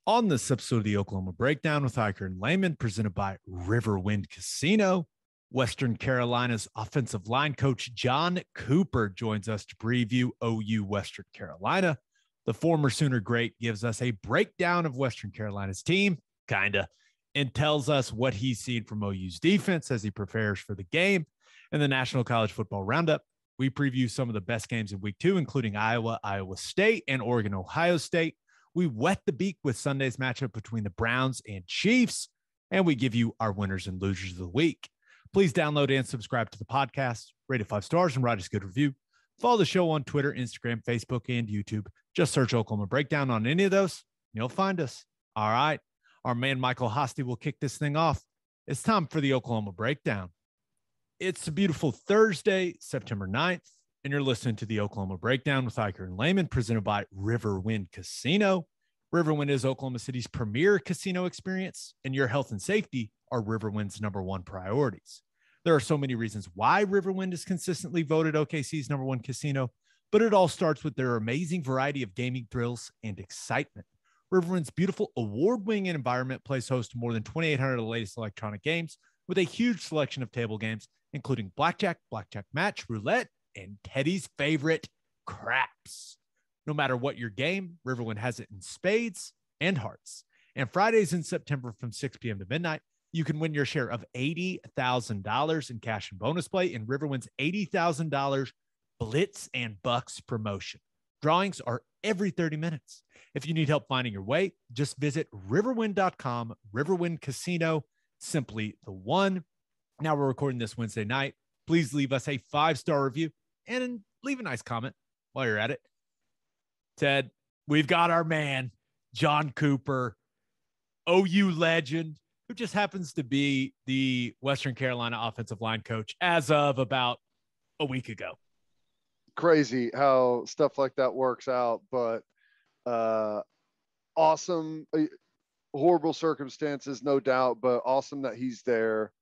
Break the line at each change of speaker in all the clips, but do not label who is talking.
On this episode of the Oklahoma Breakdown with Ikard and Lehman, presented by Riverwind Casino, Western Carolina's offensive line coach Jon Cooper joins us to preview OU Western Carolina. The former Sooner great gives us a breakdown of Western Carolina's team, and tells us what he's seen from OU's defense as he prepares for the game. In the National College Football Roundup, we preview some of the best games in Week 2, including Iowa, Iowa State, and Oregon, Ohio State. We wet the beak with Sunday's matchup between the Browns and Chiefs, and we give you our winners and losers of the week. Please download and subscribe to the podcast, rate it 5 stars, and write us a good review. Follow the show on Twitter, Instagram, Facebook, and YouTube. Just search Oklahoma Breakdown on any of those. You'll find us. All right. Our man Michael Hosty will kick this thing off. It's time for the Oklahoma Breakdown. It's a beautiful Thursday, September 9th, and you're listening to the Oklahoma Breakdown with Ikard and Lehman, presented by Riverwind Casino. Riverwind is Oklahoma City's premier casino experience, and your health and safety are Riverwind's #1 priorities. There are so many reasons why Riverwind is consistently voted OKC's #1 casino, but it all starts with their amazing variety of gaming thrills and excitement. Riverwind's beautiful award-winning environment plays host to more than 2,800 of the latest electronic games with a huge selection of table games, including blackjack, blackjack match, roulette, and Teddy's favorite, craps. No matter what your game, Riverwind has it in spades and hearts. And Fridays in September from 6 p.m. to midnight, you can win your share of $80,000 in cash and bonus play in Riverwind's $80,000 Blitz and Bucks promotion. Drawings are every 30 minutes. If you need help finding your way, just visit riverwind.com, Riverwind Casino, simply the one. Now we're recording this Wednesday night. Please leave us a 5-star review and leave a nice comment while you're at it. Ted, we've got our man, Jon Cooper, OU legend, who just happens to be the Western Carolina offensive line coach as of about a week ago.
Crazy how stuff like that works out, but awesome. Horrible circumstances, no doubt, but awesome that he's there.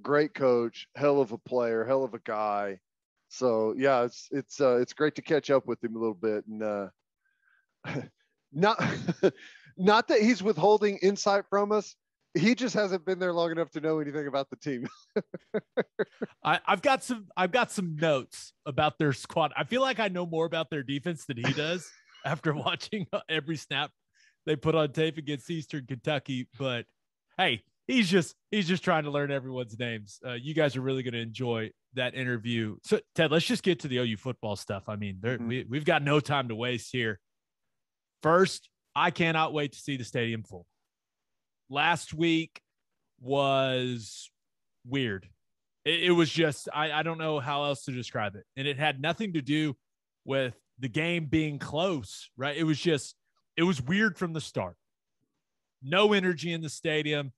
Great coach, hell of a player, hell of a guy. So yeah, it's great to catch up with him a little bit, and not not that he's withholding insight from us. He just hasn't been there long enough to know anything about the team.
I've got some notes about their squad. I feel like I know more about their defense than he does after watching every snap they put on tape against Eastern Kentucky. But hey, he's just trying to learn everyone's names. You guys are really going to enjoy that interview. So Ted, let's just get to the OU football stuff. I mean, we've got no time to waste here. First, I cannot wait to see the stadium full. Last week was weird. It was just, I don't know how else to describe it. And it had nothing to do with the game being close, right? It was weird from the start. No energy in the stadium,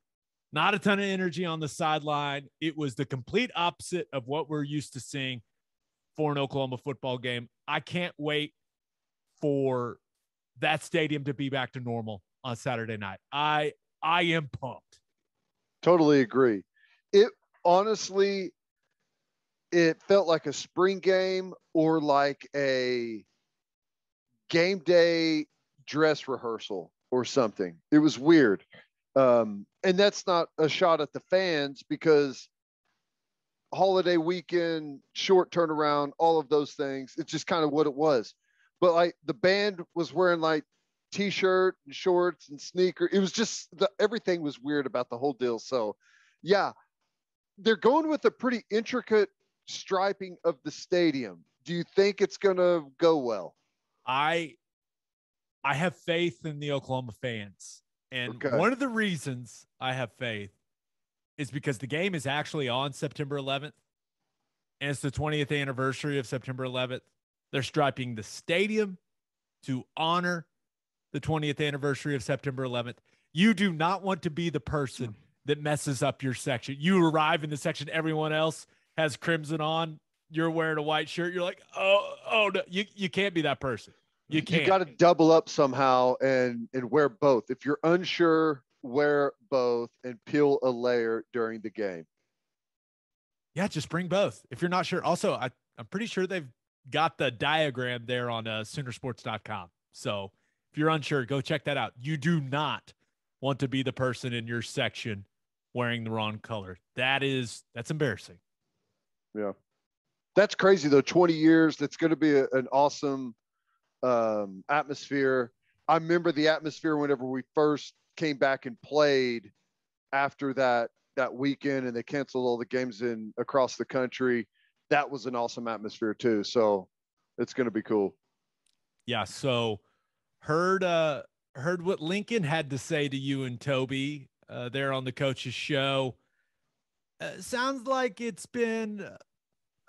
not a ton of energy on the sideline. It was the complete opposite of what we're used to seeing for an Oklahoma football game. I can't wait for that stadium to be back to normal on Saturday night. I am pumped.
Totally agree. It honestly, it felt like a spring game or like a game day dress rehearsal or something. It was weird. And that's not a shot at the fans, because holiday weekend, short turnaround, all of those things, it's just kind of what it was. But like the band was wearing like t-shirt and shorts and sneaker. It was just everything was weird about the whole deal. So yeah, they're going with a pretty intricate striping of the stadium. Do you think it's going to go well?
I have faith in the Oklahoma fans. And one of the reasons I have faith is because the game is actually on September 11th, and it's the 20th anniversary of September 11th. They're striping the stadium to honor the 20th anniversary of September 11th. You do not want to be the person that messes up your section. You arrive in the section, everyone else has crimson on. You're wearing a white shirt. You're like, oh no, you can't be that person. You can't.
You got to double up somehow and wear both. If you're unsure, wear both and peel a layer during the game.
Yeah, just bring both. If you're not sure. Also, I'm pretty sure they've got the diagram there on Soonersports.com. So If you're unsure, go check that out. You do not want to be the person in your section wearing the wrong color. That's embarrassing.
Yeah. That's crazy though. 20 years. That's going to be an awesome atmosphere. I remember the atmosphere whenever we first came back and played after that weekend, and they canceled all the games across the country. That was an awesome atmosphere too. So it's going to be cool.
Yeah. So heard what Lincoln had to say to you and Toby there on the coach's show. Sounds like it's been,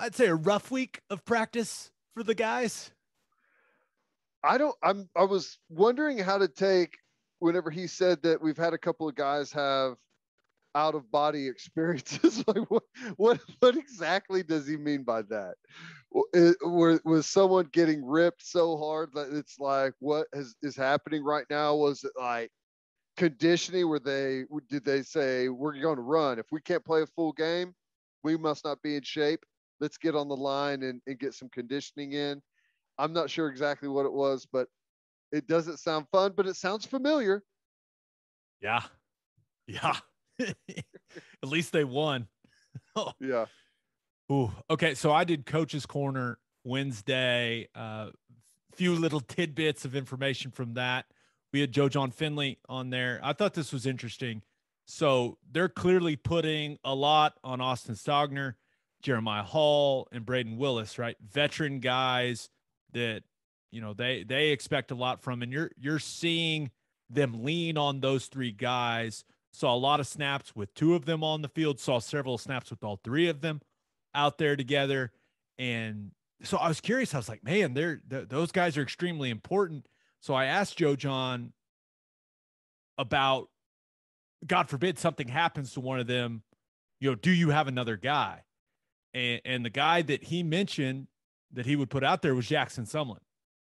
I'd say, a rough week of practice for the guys.
I was wondering how to take whenever he said that we've had a couple of guys have out of body experiences. Like what exactly does he mean by that? Was someone getting ripped so hard that it's like, what is happening right now? Was it like conditioning where did they say, we're going to run? If we can't play a full game, we must not be in shape. Let's get on the line and get some conditioning in. I'm not sure exactly what it was, but it doesn't sound fun, but it sounds familiar.
Yeah. At least they won.
Yeah.
Ooh. Okay. So I did Coach's Corner Wednesday. Few little tidbits of information from that. We had John Finley on there. I thought this was interesting. So they're clearly putting a lot on Austin Stogner, Jeremiah Hall, and Braden Willis, right? Veteran guys that, they expect a lot from, and you're seeing them lean on those three guys. Saw a lot of snaps with two of them on the field, saw several snaps with all three of them out there together. And so I was curious. I was like, man, those guys are extremely important. So I asked John about, God forbid something happens to one of them, do you have another guy? And the guy that he mentioned that he would put out there was Jackson Sumlin,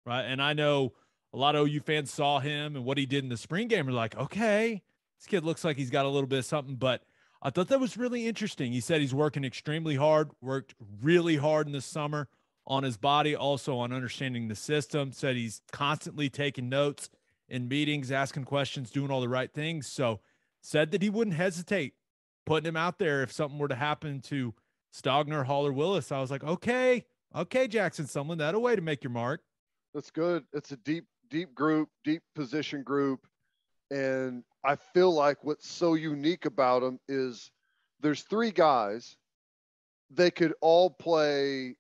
right? And I know a lot of OU fans saw him and what he did in the spring game are like, okay, this kid looks like he's got a little bit of something. But I thought that was really interesting. He said he's working extremely hard, worked really hard in the summer on his body, also on understanding the system, said he's constantly taking notes in meetings, asking questions, doing all the right things. So said that he wouldn't hesitate putting him out there if something were to happen to Stogner, Hall, or Willis. I was like, okay, Jackson Sumlin, that a way to make your mark.
That's good. It's a deep group, deep position group. And I feel like what's so unique about them is there's three guys. They could all play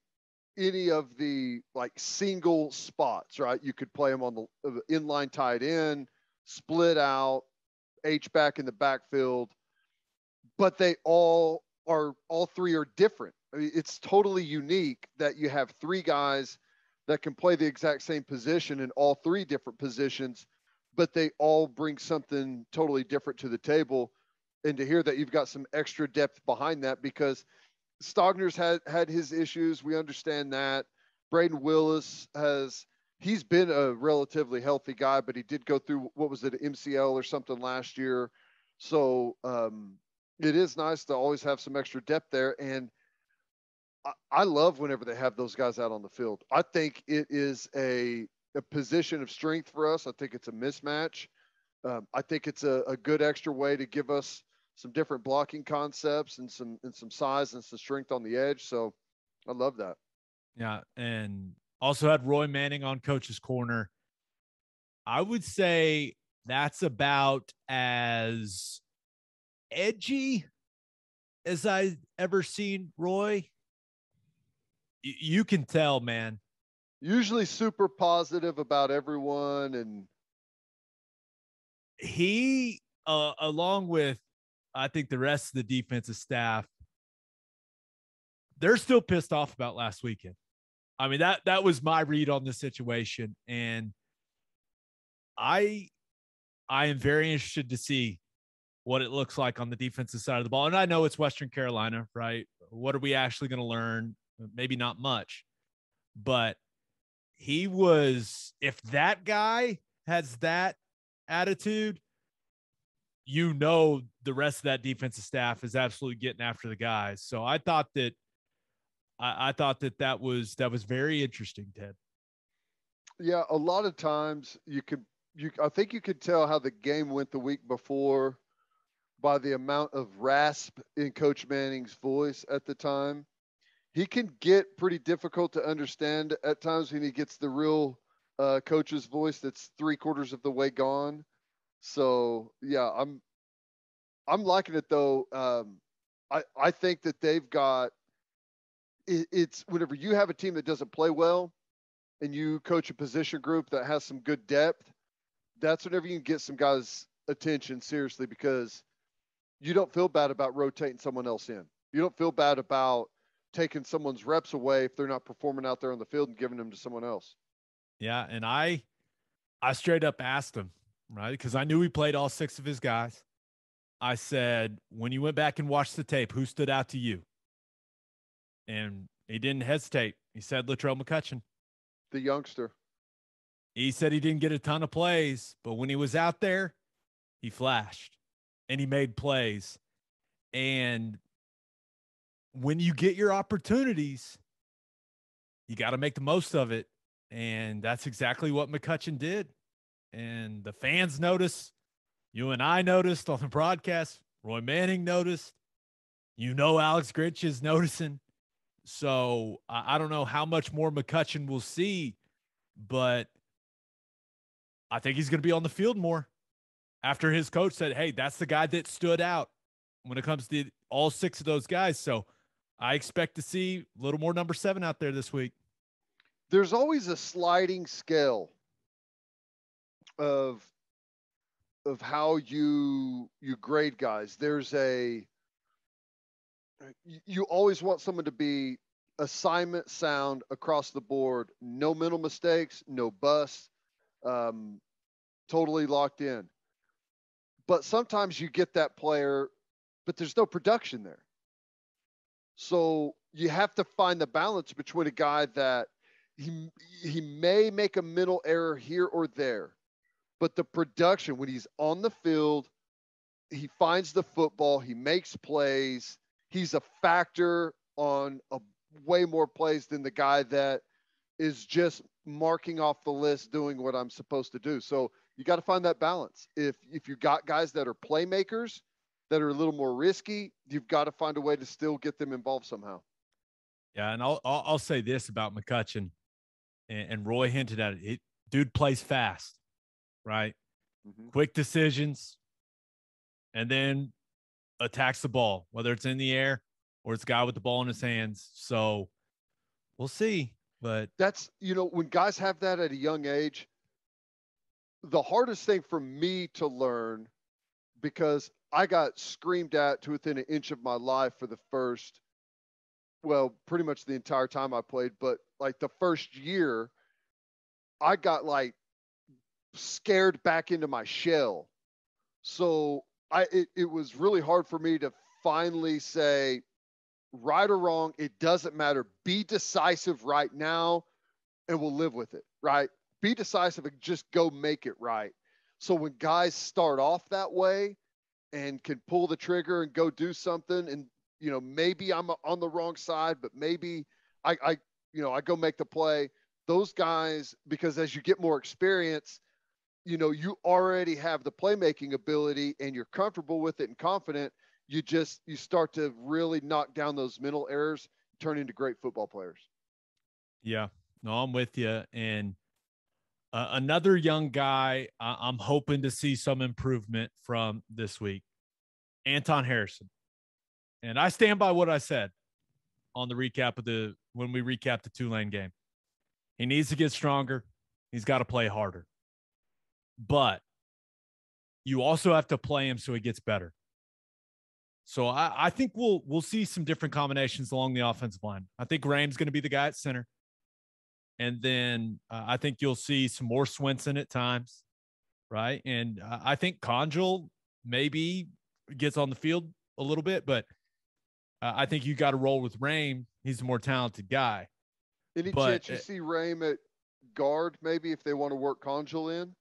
any of the like single spots, right? You could play them on the inline tight end, split out, H-back in the backfield, but all three are different. I mean, it's totally unique that you have three guys that can play the exact same position in all three different positions, but they all bring something totally different to the table. And to hear that you've got some extra depth behind that, because Stogner's had his issues. We understand that. Braden Willis he's been a relatively healthy guy, but he did go through, what was it, MCL or something last year. So it is nice to always have some extra depth there. And I love whenever they have those guys out on the field. I think it is a position of strength for us. I think it's a mismatch. I think it's a good extra way to give us some different blocking concepts and some size and some strength on the edge. So I love that.
Yeah. And also had Roy Manning on Coach's Corner. I would say that's about as edgy as I've ever seen Roy. You can tell, man.
Usually super positive about everyone. And
he, along with, I think, the rest of the defensive staff, they're still pissed off about last weekend. I mean, that was my read on the situation. And I am very interested to see what it looks like on the defensive side of the ball. And I know it's Western Carolina, right? What are we actually going to learn? Maybe not much, but if that guy has that attitude, the rest of that defensive staff is absolutely getting after the guys. So I thought that was very interesting, Ted.
Yeah, a lot of times you could I think you could tell how the game went the week before by the amount of rasp in Coach Manning's voice at the time. He can get pretty difficult to understand at times when he gets the real coach's voice that's 3/4 of the way gone. So yeah, I'm liking it though. I think that they've got it's whenever you have a team that doesn't play well and you coach a position group that has some good depth, that's whenever you can get some guys' attention seriously, because you don't feel bad about rotating someone else in. You don't feel bad about taking someone's reps away if they're not performing out there on the field and giving them to someone else.
Yeah, and I straight up asked him, right, because I knew he played all 6 of his guys. I said, when you went back and watched the tape, who stood out to you? And he didn't hesitate. He said Latrell McCutcheon.
The youngster.
He said he didn't get a ton of plays, but when he was out there, he flashed and he made plays. And when you get your opportunities, you got to make the most of it. And that's exactly what McCutcheon did. And the fans noticed. You and I noticed on the broadcast. Roy Manning noticed. Alex Grinch is noticing. So I don't know how much more McCutcheon will see, but I think he's going to be on the field more after his coach said, hey, that's the guy that stood out when it comes to all 6 of those guys. So I expect to see a little more number 7 out there this week.
There's always a sliding scale of how you grade guys. You always want someone to be assignment sound across the board, no mental mistakes, no busts, totally locked in. But sometimes you get that player, but there's no production there. So you have to find the balance between a guy that he may make a mental error here or there, but the production when he's on the field, he finds the football, he makes plays, he's a factor on a way more plays than the guy that is just marking off the list doing what I'm supposed to do. So you got to find that balance. If you got guys that are playmakers that are a little more risky, you've got to find a way to still get them involved somehow.
Yeah, and I'll say this about McCutcheon, and Roy hinted at it. Dude plays fast, right? Mm-hmm. Quick decisions, and then attacks the ball, whether it's in the air or it's a guy with the ball in his hands. So we'll see. But
that's, when guys have that at a young age, the hardest thing for me to learn, because I got screamed at to within an inch of my life for the first, pretty much the entire time I played, but like the first year, I got like scared back into my shell. So it was really hard for me to finally say, right or wrong, it doesn't matter. Be decisive right now and we'll live with it, right? Be decisive and just go make it right. So when guys start off that way and can pull the trigger and go do something, and, maybe I'm on the wrong side, but maybe I go make the play. Those guys, because as you get more experience, you already have the playmaking ability and you're comfortable with it and confident. You start to really knock down those mental errors, turn into great football players.
Yeah, no, I'm with you. And another young guy, I'm hoping to see some improvement from this week, Anton Harrison. And I stand by what I said on the recap when we recapped the Tulane game. He needs to get stronger. He's got to play harder. But you also have to play him so he gets better. So I think we'll see some different combinations along the offensive line. I think Raheem's going to be the guy at center. And then I think you'll see some more Swinson at times, right? And I think Conjul maybe gets on the field a little bit, but I think you got to roll with Raheem. He's a more talented guy.
Any chance you see Raheem at guard, maybe, if they want to work Conjul in?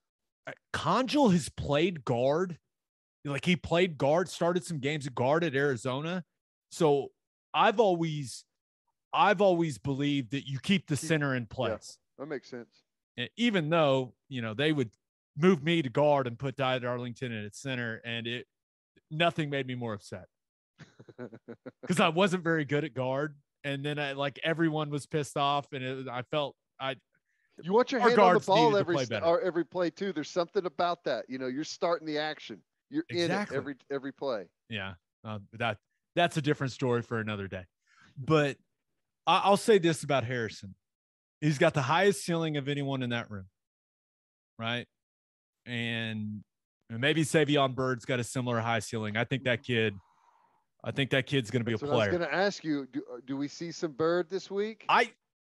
Conjul has played guard. Like, he played guard, started some games at guard at Arizona. So I've always believed that you keep the center in place.
Yeah, that makes sense.
Even though, they would moved me to guard and put Ty Darlington in at center, and nothing made me more upset because I wasn't very good at guard, and then everyone was pissed off, and I felt
you want your
our
hand on the
guards
ball
needed to play better.
every play too. There's something about that. You're starting the action. You're
exactly.
in it every play.
Yeah, that's a different story for another day. But I'll say this about Harrison: he's got the highest ceiling of anyone in that room, right? And maybe Savion Bird's got a similar high ceiling. I think that kid's going to be a player. I was
going to ask you: do we see some Bird this week?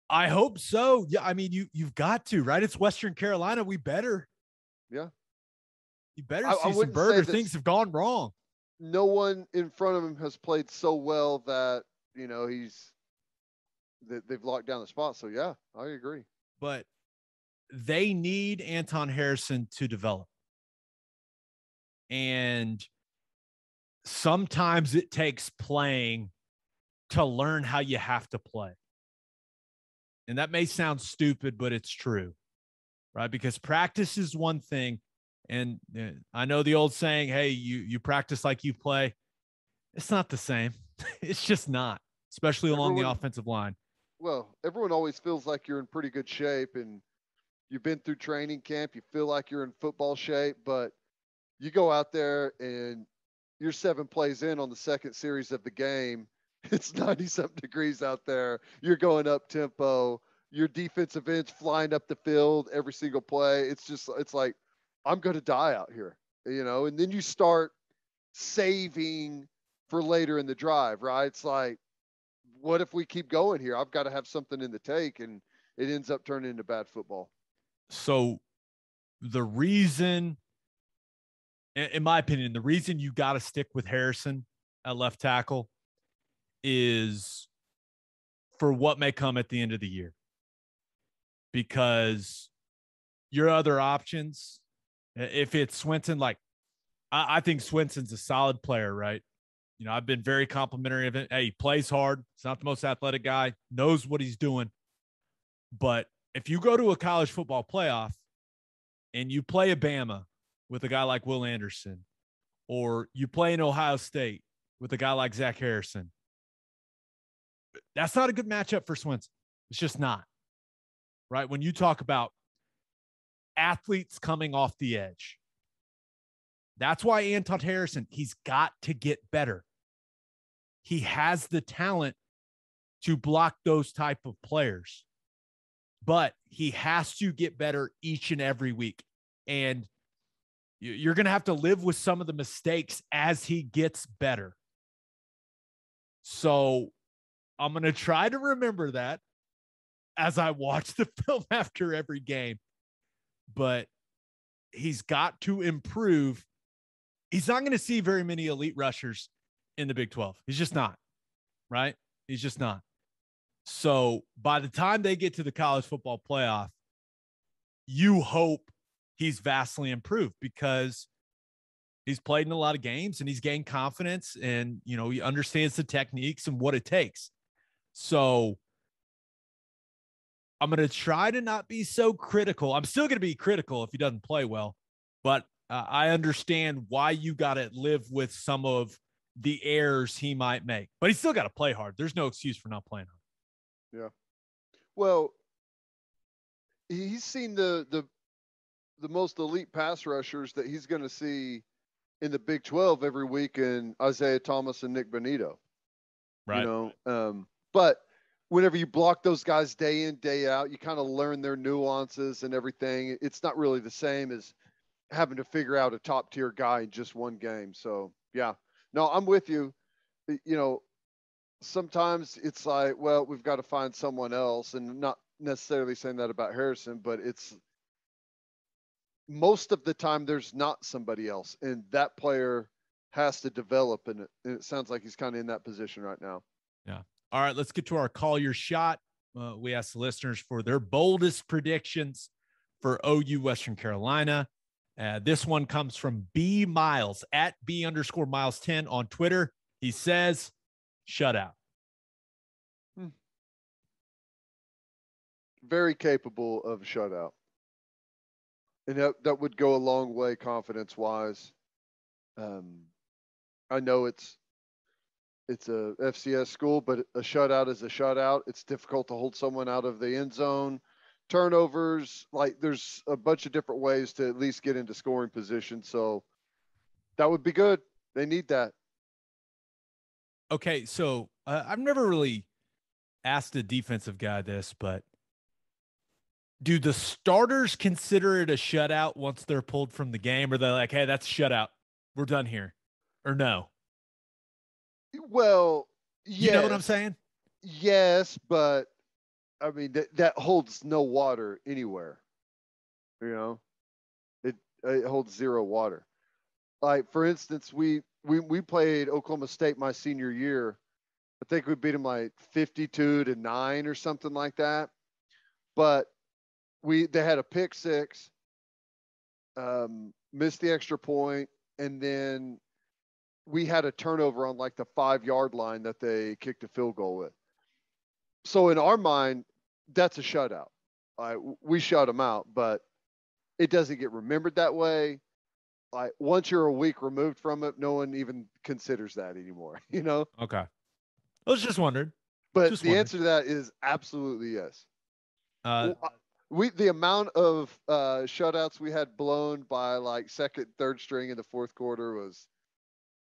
I hope so. Yeah, I mean, you've got to, right? It's Western Carolina. We better.
Yeah.
You better see some Bird, or things have gone wrong.
No one in front of him has played so well that they've locked down the spot. So yeah, I agree.
But they need Anton Harrison to develop. And sometimes it takes playing to learn how you have to play. And that may sound stupid, but it's true, right? Because practice is one thing. And I know the old saying, hey, you practice like you play. It's not the same. It's just not, especially along the offensive line.
Well, everyone always feels like you're in pretty good shape and you've been through training camp. You feel like you're in football shape, but you go out there and you're 7 plays in on the second series of the game. It's 90-something degrees out there. You're going up tempo. Your defensive ends flying up the field every single play. It's like, I'm going to die out here, and then you start saving for later in the drive, right? It's like, what if we keep going here? I've got to have something in the take, and it ends up turning into bad football.
So the reason, in my opinion, the reason you got to stick with Harrison at left tackle is for what may come at the end of the year. Because your other options, if it's Swinton, I think Swinton's a solid player, right? I've been very complimentary of it. Hey, he plays hard. He's not the most athletic guy, knows what he's doing. But if you go to a college football playoff and you play a Bama with a guy like Will Anderson, or you play in Ohio State with a guy like Zach Harrison, that's not a good matchup for Swinton. It's just not, right? When you talk about athletes coming off the edge, that's why Anton Harrison, he's got to get better. He has the talent to block those type of players, but he has to get better each and every week. And you're going to have to live with some of the mistakes as he gets better. So I'm going to try to remember that as I watch the film after every game, but he's got to improve. He's not going to see very many elite rushers in the Big 12. He's just not, right? He's just not. So by the time they get to the college football playoff, you hope he's vastly improved because he's played in a lot of games and he's gained confidence and, he understands the techniques and what it takes. So I'm going to try to not be so critical. I'm still going to be critical if he doesn't play well, but I understand why you got to live with some of the errors he might make, but he's still got to play hard. There's no excuse for not playing hard.
Yeah. Well, he's seen the most elite pass rushers that he's going to see in the Big 12 every week in Isaiah Thomas and Nick Bonito.
Right.
But whenever you block those guys day in, day out, you kind of learn their nuances and everything. It's not really the same as having to figure out a top tier guy in just one game. So yeah, no, I'm with you. Sometimes it's like, well, we've got to find someone else, and not necessarily saying that about Harrison, but it's most of the time there's not somebody else, and that player has to develop, and it sounds like he's kind of in that position right now.
Yeah. All right, let's get to our call your shot. We asked the listeners for their boldest predictions for OU Western Carolina. This one comes from B Miles at B_Miles10 on Twitter. He says, shutout.
Very capable of a shutout. And that would go a long way confidence-wise. I know it's a FCS school, but a shutout is a shutout. It's difficult to hold someone out of the end zone. Turnovers, like there's a bunch of different ways to at least get into scoring position. So that would be good. They need that.
Okay, so I've never really asked a defensive guy this, but do the starters consider it a shutout once they're pulled from the game? Or they're like, hey, that's a shutout. We're done here. Or no?
Well, yes.
You know what I'm saying?
Yes, but I mean that holds no water anywhere. You know, it holds zero water. Like for instance, we played Oklahoma State my senior year. I think we beat them like 52-9 or something like that. But they had a pick six, missed the extra point, and then we had a turnover on like the 5-yard line that they kicked a field goal with. So in our mind, that's a shutout. We shut them out, but it doesn't get remembered that way. Like once you're a week removed from it, no one even considers that anymore, you know?
Okay. I was just wondering.
But the answer to that is absolutely yes. The amount of shutouts we had blown by like second, third string in the fourth quarter was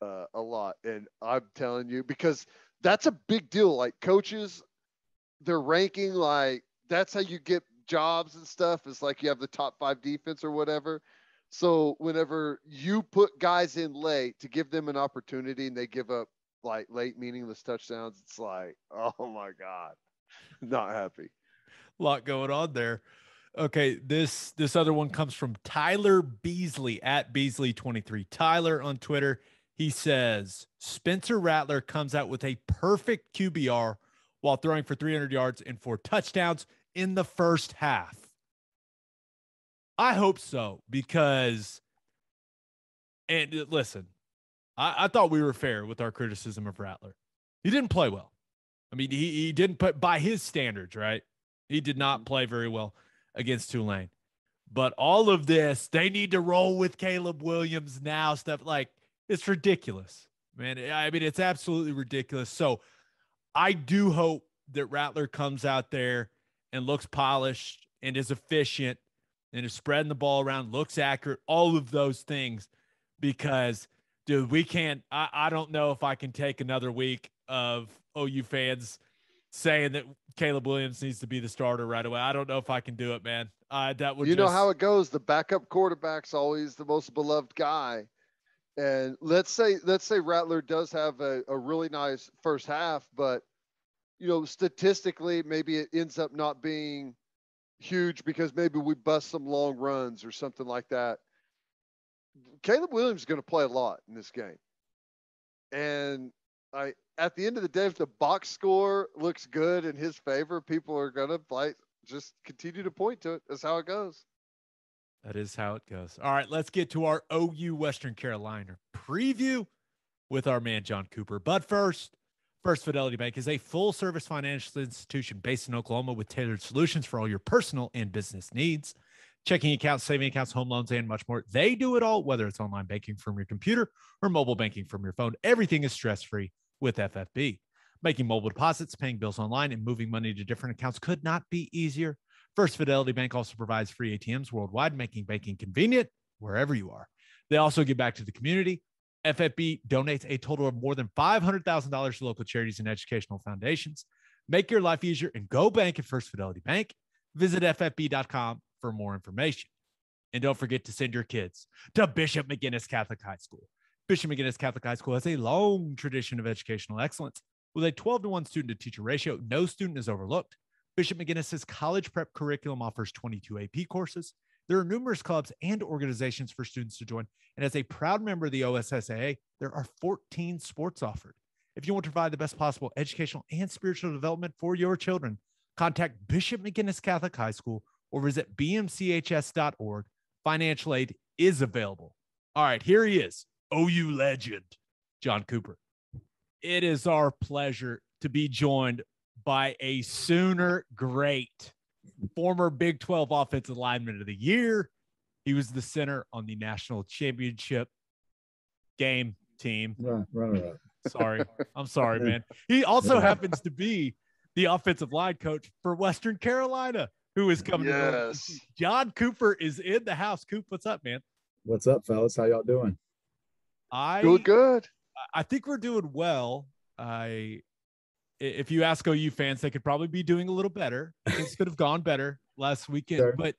a lot. And I'm telling you, because that's a big deal. Like coaches, they're ranking, like that's how you get jobs and stuff. It's like you have the top 5 defense or whatever. So whenever you put guys in late to give them an opportunity and they give up like late meaningless touchdowns, it's like, oh my God, not happy.
A lot going on there. Okay, this other one comes from Tyler Beasley at Beasley23. Tyler on Twitter, he says, Spencer Rattler comes out with a perfect QBR while throwing for 300 yards and 4 touchdowns in the first half. I hope so, because, and listen, I thought we were fair with our criticism of Rattler. He didn't play well. I mean, he didn't put by his standards, right? He did not play very well against Tulane. But all of this, they need to roll with Caleb Williams now, stuff like it's ridiculous, man. I mean, it's absolutely ridiculous. So I do hope that Rattler comes out there and looks polished and is efficient and is spreading the ball around, looks accurate, all of those things, because, dude, we can't, I don't know if I can take another week of OU fans saying that Caleb Williams needs to be the starter right away. I don't know if I can do it, man. That would
know how it goes. The backup quarterback's always the most beloved guy. And let's say Rattler does have a really nice first half, but you know, statistically, maybe it ends up not being huge because maybe we bust some long runs or something like that. Caleb Williams is going to play a lot in this game. And at the end of the day, if the box score looks good in his favor, people are going to just continue to point to it. That's how it goes.
That is how it goes. All right, let's get to our OU Western Carolina preview with our man, Jon Cooper. But first, First Fidelity Bank is a full-service financial institution based in Oklahoma with tailored solutions for all your personal and business needs. Checking accounts, saving accounts, home loans, and much more. They do it all, whether it's online banking from your computer or mobile banking from your phone. Everything is stress-free with FFB. Making mobile deposits, paying bills online, and moving money to different accounts could not be easier. First Fidelity Bank also provides free ATMs worldwide, making banking convenient wherever you are. They also give back to the community. FFB donates a total of more than $500,000 to local charities and educational foundations. Make your life easier and go bank at First Fidelity Bank. Visit ffb.com for more information. And don't forget to send your kids to Bishop McGinnis Catholic High School. Bishop McGinnis Catholic High School has a long tradition of educational excellence. With a 12-to-1 student-to-teacher ratio, no student is overlooked. Bishop McGinnis's college prep curriculum offers 22 AP courses. There are numerous clubs and organizations for students to join. And as a proud member of the OSSAA, there are 14 sports offered. If you want to provide the best possible educational and spiritual development for your children, contact Bishop McGinnis Catholic High School or visit bmchs.org. Financial aid is available. All right, here he is, OU legend, Jon Cooper. It is our pleasure to be joined by a Sooner great, former Big 12 Offensive Lineman of the Year. He was the center on the national championship game team.
Right.
Sorry. I'm sorry, man. He also happens to be the offensive line coach for Western Carolina, who is coming to Jon Cooper is in the house. Coop, what's up, man?
What's up, fellas? How y'all doing?
Doing good.
I think we're doing well. If you ask OU fans, they could probably be doing a little better. Things could have gone better last weekend. Sure. But,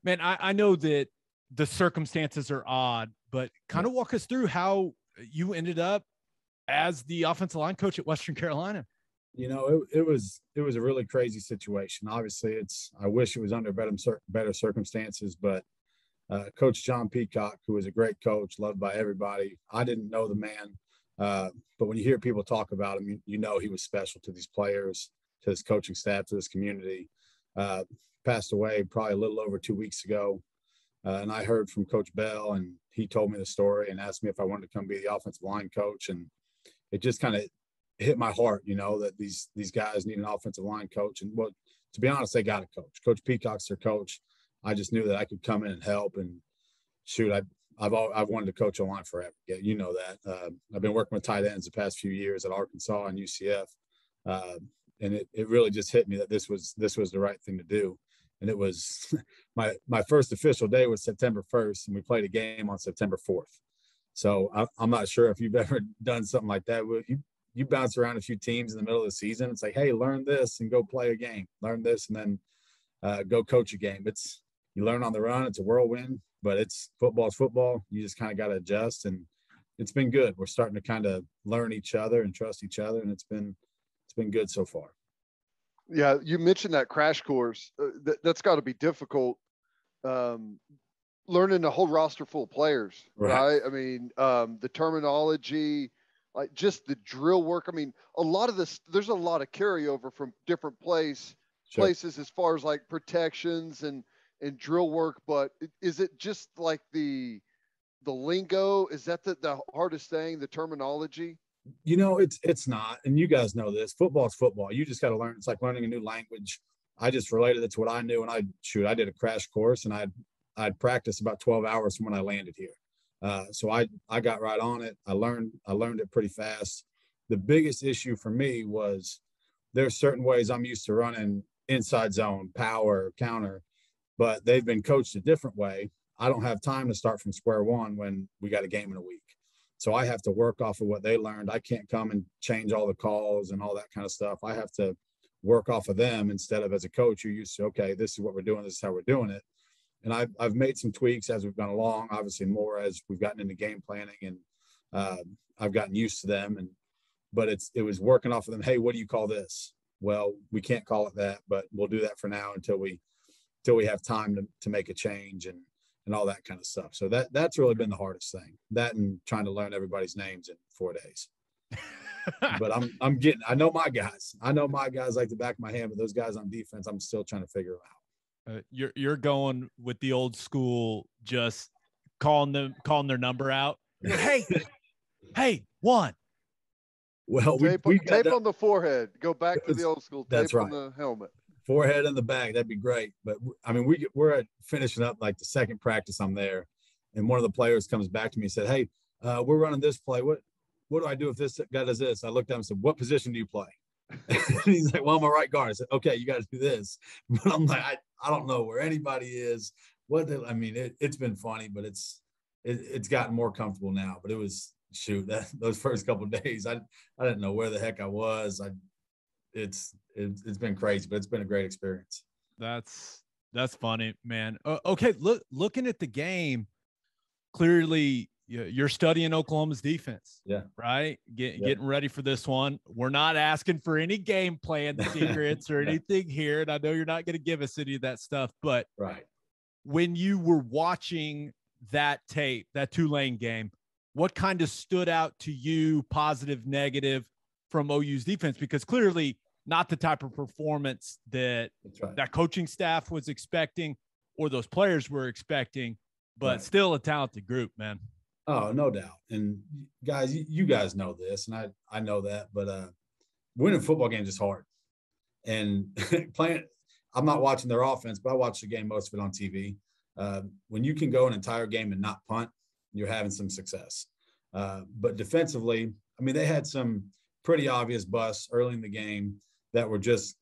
man, I know that the circumstances are odd, but kind of walk us through how you ended up as the offensive line coach at Western Carolina.
You know, it was a really crazy situation. Obviously, I wish it was under better circumstances, but Coach Jon Peacock, who was a great coach, loved by everybody. I didn't know the man, but when you hear people talk about him, you know he was special to these players, to his coaching staff, to his community. Passed away probably a little over 2 weeks ago, and I heard from Coach Bell, and he told me the story and asked me if I wanted to come be the offensive line coach, and it just kind of hit my heart, you know, that these guys need an offensive line coach. And well, to be honest, they got a coach. Coach Peacock's their coach. I just knew that I could come in and help. And shoot, I've wanted to coach O-line forever. Yeah, you know that. I've been working with tight ends the past few years at Arkansas and UCF, and it really just hit me that this was the right thing to do. And it was my first official day was September 1st, and we played a game on September 4th. So I'm not sure if you've ever done something like that. You bounce around a few teams in the middle of the season. It's like, hey, learn this and go play a game. Learn this and then go coach a game. You learn on the run. It's a whirlwind, but football's football. You just kind of got to adjust, and it's been good. We're starting to kind of learn each other and trust each other, and it's been good so far.
Yeah, you mentioned that crash course. That's got to be difficult. Learning a whole roster full of players, right? I mean, the terminology, like just the drill work. I mean, a lot of this, there's a lot of carryover from different places as far as like protections and drill work. But is it just like the lingo? Is that the hardest thing, the terminology?
You know, it's not. And you guys know this. Football's football. You just got to learn. It's like learning a new language. I just related it to what I knew. And I did a crash course, and I'd practiced about 12 hours from when I landed here. So I got right on it. I learned it pretty fast. The biggest issue for me was there's certain ways I'm used to running inside zone, power, counter, but they've been coached a different way. I don't have time to start from square one when we got a game in a week. So I have to work off of what they learned. I can't come and change all the calls and all that kind of stuff. I have to work off of them instead of as a coach, you're used to, okay, this is what we're doing. This is how we're doing it. And I've made some tweaks as we've gone along, obviously more as we've gotten into game planning, and I've gotten used to them. But it was working off of them. Hey, what do you call this? Well, we can't call it that, but we'll do that for now until we have time to make a change and all that kind of stuff. So that's really been the hardest thing. That and trying to learn everybody's names in 4 days. But I know my guys. I know my guys like the back of my hand, but those guys on defense, I'm still trying to figure out.
You're going with the old school, just calling their number out. Hey, one.
Well,
tape on the forehead. Go back to the old school. Tape on the helmet.
Forehead in the back. That'd be great. But I mean, we're at finishing up like the second practice. I'm there, and one of the players comes back to me and said, "Hey, we're running this play. What do I do if this guy does this?" I looked at him and said, "What position do you play?" He's like, "Well, I'm a right guard." I said, "Okay, you got to do this." But I'm like, I don't know where anybody is. It's been funny, but it's gotten more comfortable now. But it was those first couple of days, I didn't know where the heck I was. It's been crazy, but it's been a great experience.
That's funny, man. Okay, looking at the game, clearly you're studying Oklahoma's defense.
Yeah.
Right? Getting ready for this one. We're not asking for any game plan secrets or anything here, and I know you're not going to give us any of that stuff, but
right.
When you were watching that tape, that Tulane game, what kind of stood out to you, positive, negative, from OU's defense? Because clearly not the type of performance that that coaching staff was expecting or those players were expecting, but still a talented group, man.
Oh, no doubt. And guys, you guys know this, and I know that, but winning football games is hard. And I'm not watching their offense, but I watch the game, most of it on TV. When you can go an entire game and not punt, you're having some success. But defensively, I mean, they had some pretty obvious busts early in the game that were just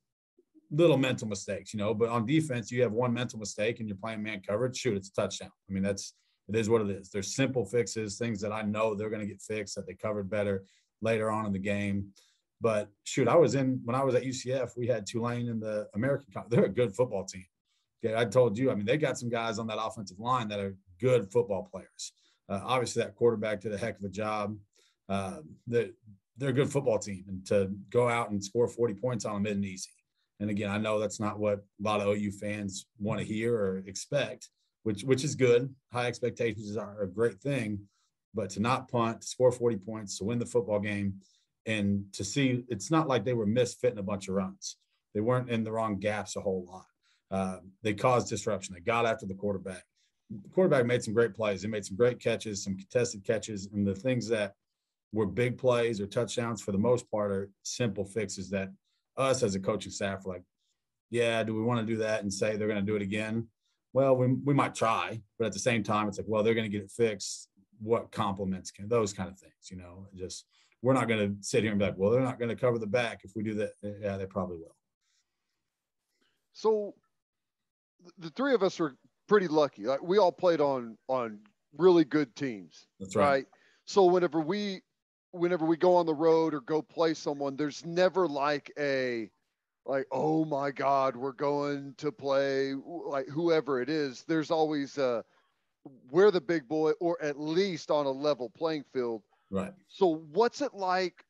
little mental mistakes, but on defense, you have one mental mistake and you're playing man coverage, shoot, it's a touchdown. I mean, it is what it is. There's simple fixes, things that I know they're going to get fixed, that they covered better later on in the game. But shoot, when I was at UCF, we had Tulane in the American Conference. They're a good football team. Okay, I told you, I mean, they got some guys on that offensive line that are good football players. Obviously, that quarterback did a heck of a job. They're a good football team, and to go out and score 40 points on them isn't easy. And again, I know that's not what a lot of OU fans want to hear or expect, which is good. High expectations are a great thing, but to not punt, to score 40 points, to win the football game, and to see, it's not like they were misfitting a bunch of runs. They weren't in the wrong gaps a whole lot. They caused disruption. They got after the quarterback. The quarterback made some great plays. They made some great catches, some contested catches, and the things that were big plays or touchdowns for the most part are simple fixes that us as a coaching staff are like, yeah, do we want to do that and say they're going to do it again? Well, we might try, but at the same time, it's like, well, they're going to get it fixed. What compliments can those kind of things, just we're not going to sit here and be like, well, they're not going to cover the back if we do that. Yeah, they probably will.
So the three of us are pretty lucky. Like, we all played on really good teams.
That's right.
So whenever we go on the road or go play someone, there's never like oh my God, we're going to play like whoever it is. There's always we're the big boy, or at least on a level playing field.
Right.
So what's it like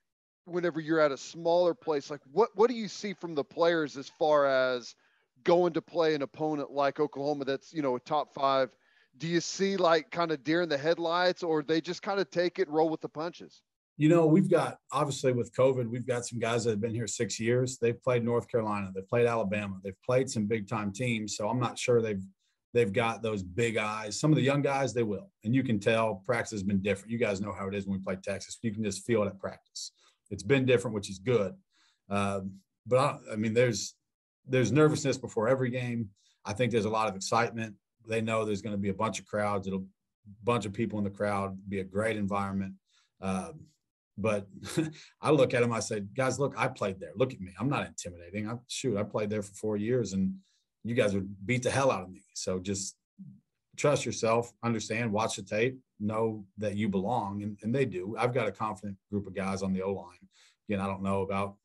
whenever you're at a smaller place? Like what do you see from the players as far as going to play an opponent like Oklahoma that's, a top 5? Do you see like kind of deer in the headlights, or they just kind of take it and roll with the punches?
We've got, obviously with COVID, we've got some guys that have been here 6 years. They've played North Carolina. They've played Alabama. They've played some big time teams. So I'm not sure they've got those big eyes. Some of the young guys, they will. And you can tell practice has been different. You guys know how it is when we play Texas. You can just feel it at practice. It's been different, which is good. But I mean, there's nervousness before every game. I think there's a lot of excitement. They know there's going to be a bunch of crowds. A bunch of people in the crowd, be a great environment. But I look at them, I say, guys, look, I played there. Look at me. I'm not intimidating. I played there for 4 years, and you guys would beat the hell out of me. So just trust yourself, understand, watch the tape, know that you belong, and they do. I've got a confident group of guys on the O-line. Again, I don't know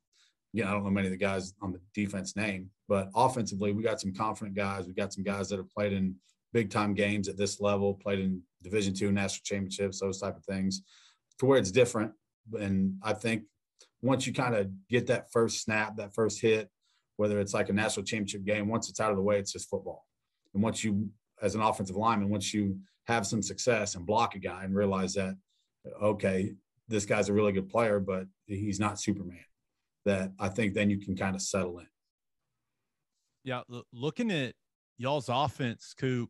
many of the guys on the defense name, but offensively, we got some confident guys. We got some guys that have played in big-time games at this level, played in Division II national championships, those type of things, to where it's different. And I think once you kind of get that first snap, that first hit, whether it's like a national championship game, once it's out of the way, it's just football. And once you, as an offensive lineman, once you have some success and block a guy and realize that, okay, this guy's a really good player, but he's not Superman, that I think then you can kind of settle in.
Yeah. Looking at y'all's offense, Coop,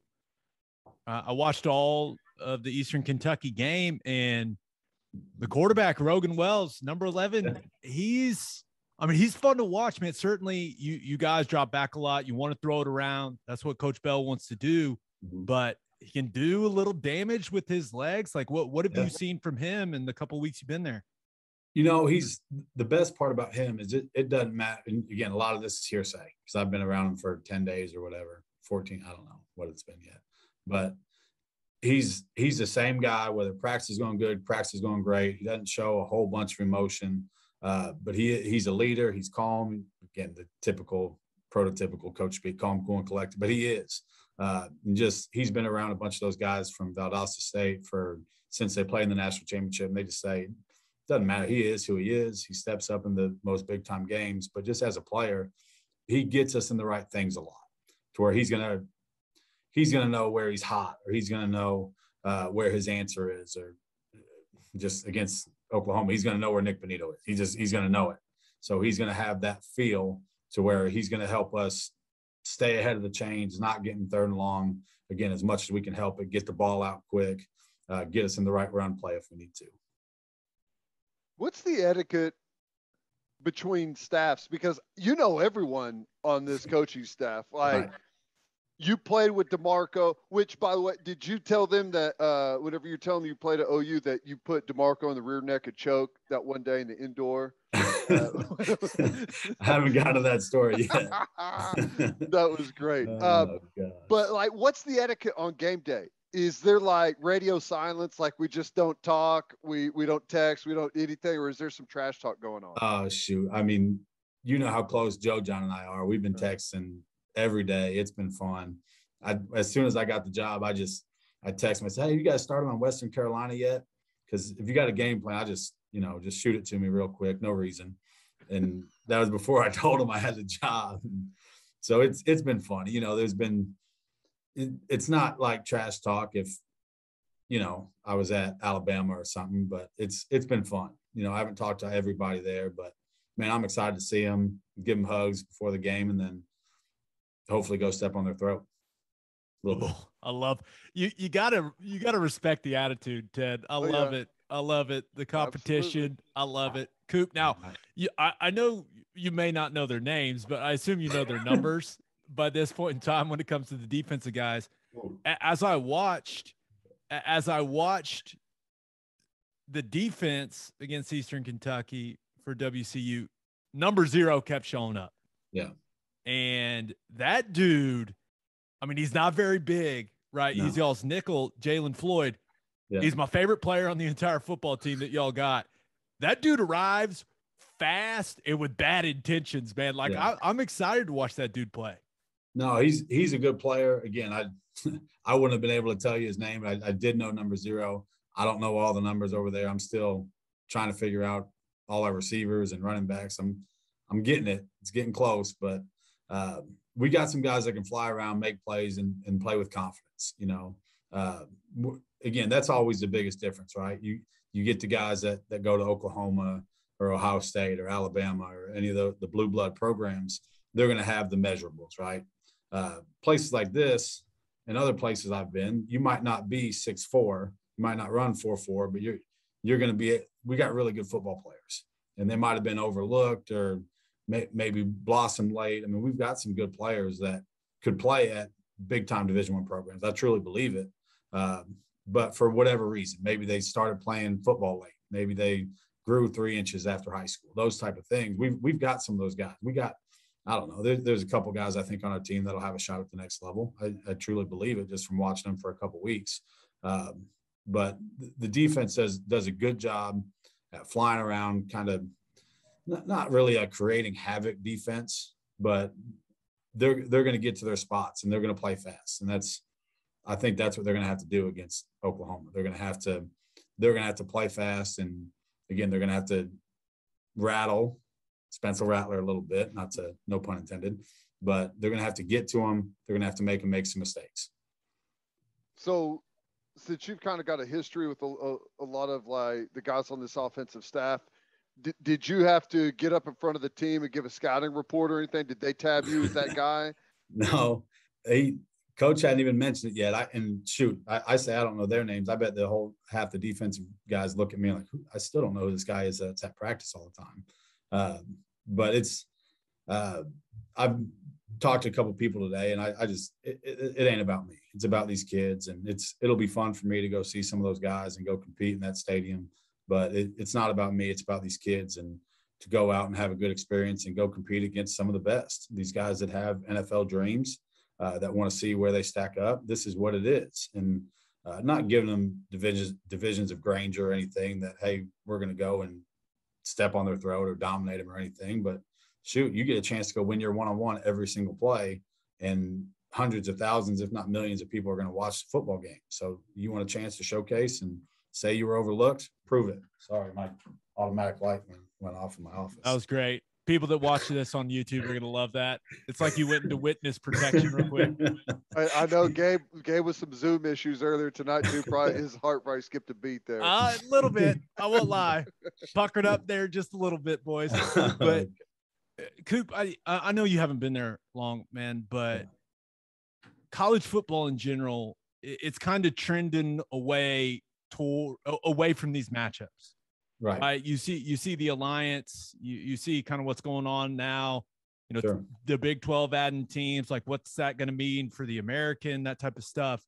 I watched all of the Eastern Kentucky game, and the quarterback, Rogan Wells, number 11, he's fun to watch, man. Certainly you guys drop back a lot. You want to throw it around. That's what Coach Bell wants to do, but he can do a little damage with his legs. Like what have you seen from him in the couple of weeks you've been there?
He's the best part about him is it doesn't matter. And again, a lot of this is hearsay because I've been around him for 10 days or whatever, 14, I don't know what it's been yet, but he's the same guy, whether practice is going good, practice is going great. He doesn't show a whole bunch of emotion, but he's a leader. He's calm. Again, the typical, prototypical coach speak, calm, cool, and collected, but he is. He's been around a bunch of those guys from Valdosta State since they played in the national championship, and they just say, it doesn't matter. He is who he is. He steps up in the most big-time games, but just as a player, he gets us in the right things a lot to where he's going to know where he's hot, or he's going to know where his answer is, or just against Oklahoma, he's going to know where Nick Benito is. He's going to know it. So he's going to have that feel to where he's going to help us stay ahead of the chains, not getting third and long, again, as much as we can help it, get the ball out quick, get us in the right run play if we need to.
What's the etiquette between staffs? Because everyone on this coaching staff, like,
right.
You played with DeMarco, which, by the way, did you tell them that whenever you tell them you played at OU that you put DeMarco in the rear naked choke that one day in the indoor?
I haven't gotten to that story yet.
That was great. But like, what's the etiquette on game day? Is there like radio silence, like we just don't talk, we don't text, we don't anything, or is there some trash talk going on?
Oh shoot! I mean, you know how close Joe, John, and I are. We've been texting every day. It's been fun. As soon as I got the job, I text him. I said, "Hey, you guys started on Western Carolina yet? Because if you got a game plan, I just shoot it to me real quick, no reason." And that was before I told him I had the job. So it's been fun. There's been. It's not like trash talk if, I was at Alabama or something, but it's been fun. I haven't talked to everybody there, but man, I'm excited to see them, give them hugs before the game, and then hopefully go step on their throat.
I love you. You gotta respect the attitude, Ted. I love it. I love it. The competition. Absolutely. I love it. Coop. Now, I know you may not know their names, but I assume you know their numbers by this point in time when it comes to the defensive guys. As I watched the defense against Eastern Kentucky for WCU, number 0 kept showing up.
Yeah.
And that dude, I mean, he's not very big, right? No. He's y'all's nickel, Jalen Floyd. Yeah. He's my favorite player on the entire football team that y'all got. That dude arrives fast and with bad intentions, man. Like, I'm excited to watch that dude play.
No, he's a good player. Again, I wouldn't have been able to tell you his name. I did know number 0. I don't know all the numbers over there. I'm still trying to figure out all our receivers and running backs. I'm getting it. It's getting close, but we got some guys that can fly around, make plays, and play with confidence. Again, that's always the biggest difference, right? You get the guys that go to Oklahoma or Ohio State or Alabama or any of the blue blood programs. They're going to have the measurables, right? Places like this and other places I've been, you might not be 6'4", you might not run 4.4, but you're going to be. We got really good football players, and they might have been overlooked or maybe blossomed late. I mean, we've got some good players that could play at big time Division I programs. I truly believe it. But for whatever reason, maybe they started playing football late. Maybe they grew 3 inches after high school. Those type of things. We've got some of those guys. We got. I don't know. There's a couple guys I think on our team that'll have a shot at the next level. I truly believe it just from watching them for a couple weeks. But the defense does a good job at flying around, kind of not really a creating havoc defense, but they're going to get to their spots and they're going to play fast. And I think that's what they're going to have to do against Oklahoma. They're going to have to play fast, and again, they're going to have to rattle Spencer Rattler a little bit, no pun intended, but they're going to have to get to him. They're going to have to make some mistakes.
So since you've kind of got a history with a lot of like the guys on this offensive staff, did you have to get up in front of the team and give a scouting report or anything? Did they tab you as that guy?
No, Coach hadn't even mentioned it yet. I say I don't know their names. I bet half the defensive guys look at me like, I still don't know who this guy is that's at practice all the time. But I've talked to a couple of people today, and it ain't about me. It's about these kids, and it'll be fun for me to go see some of those guys and go compete in that stadium. But it's not about me. It's about these kids, and to go out and have a good experience and go compete against some of the best. These guys that have NFL dreams, that want to see where they stack up. This is what it is, and not giving them divisions of Granger or anything that, hey, we're going to go and step on their throat or dominate them or anything. But shoot, you get a chance to go win your one-on-one every single play, and hundreds of thousands, if not millions of people are going to watch the football game. So you want a chance to showcase and say you were overlooked, prove it. Sorry, my automatic light went off in my office.
That was great. People that watch this on YouTube are going to love that. It's like you went into witness protection real quick.
I know Gabe with some Zoom issues earlier tonight too. Probably his heart probably skipped a beat there.
A little bit. I won't lie. Puckered up there just a little bit, boys. But Coop, I know you haven't been there long, man, but college football in general, it's kind of trending away from these matchups.
Right.
You see the alliance, you see kind of what's going on now.
Sure.
the Big 12 adding teams, like what's that going to mean for the American, that type of stuff.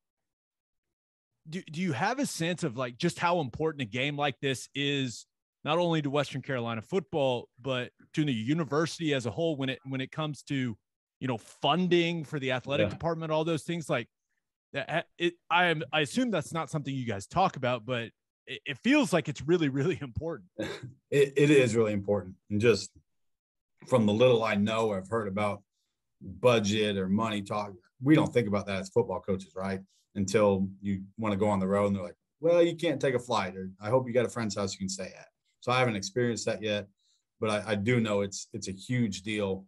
Do you have a sense of like just how important a game like this is, not only to Western Carolina football, but to the university as a whole when it comes to, funding for the athletic department, all those things like that? I assume that's not something you guys talk about, but it feels like it's really, really important.
It is really important. And just from the little I know, I've heard about budget or money talk. We don't think about that as football coaches, right? Until you want to go on the road and they're like, well, you can't take a flight, or I hope you got a friend's house you can stay at. So I haven't experienced that yet, but I do know it's a huge deal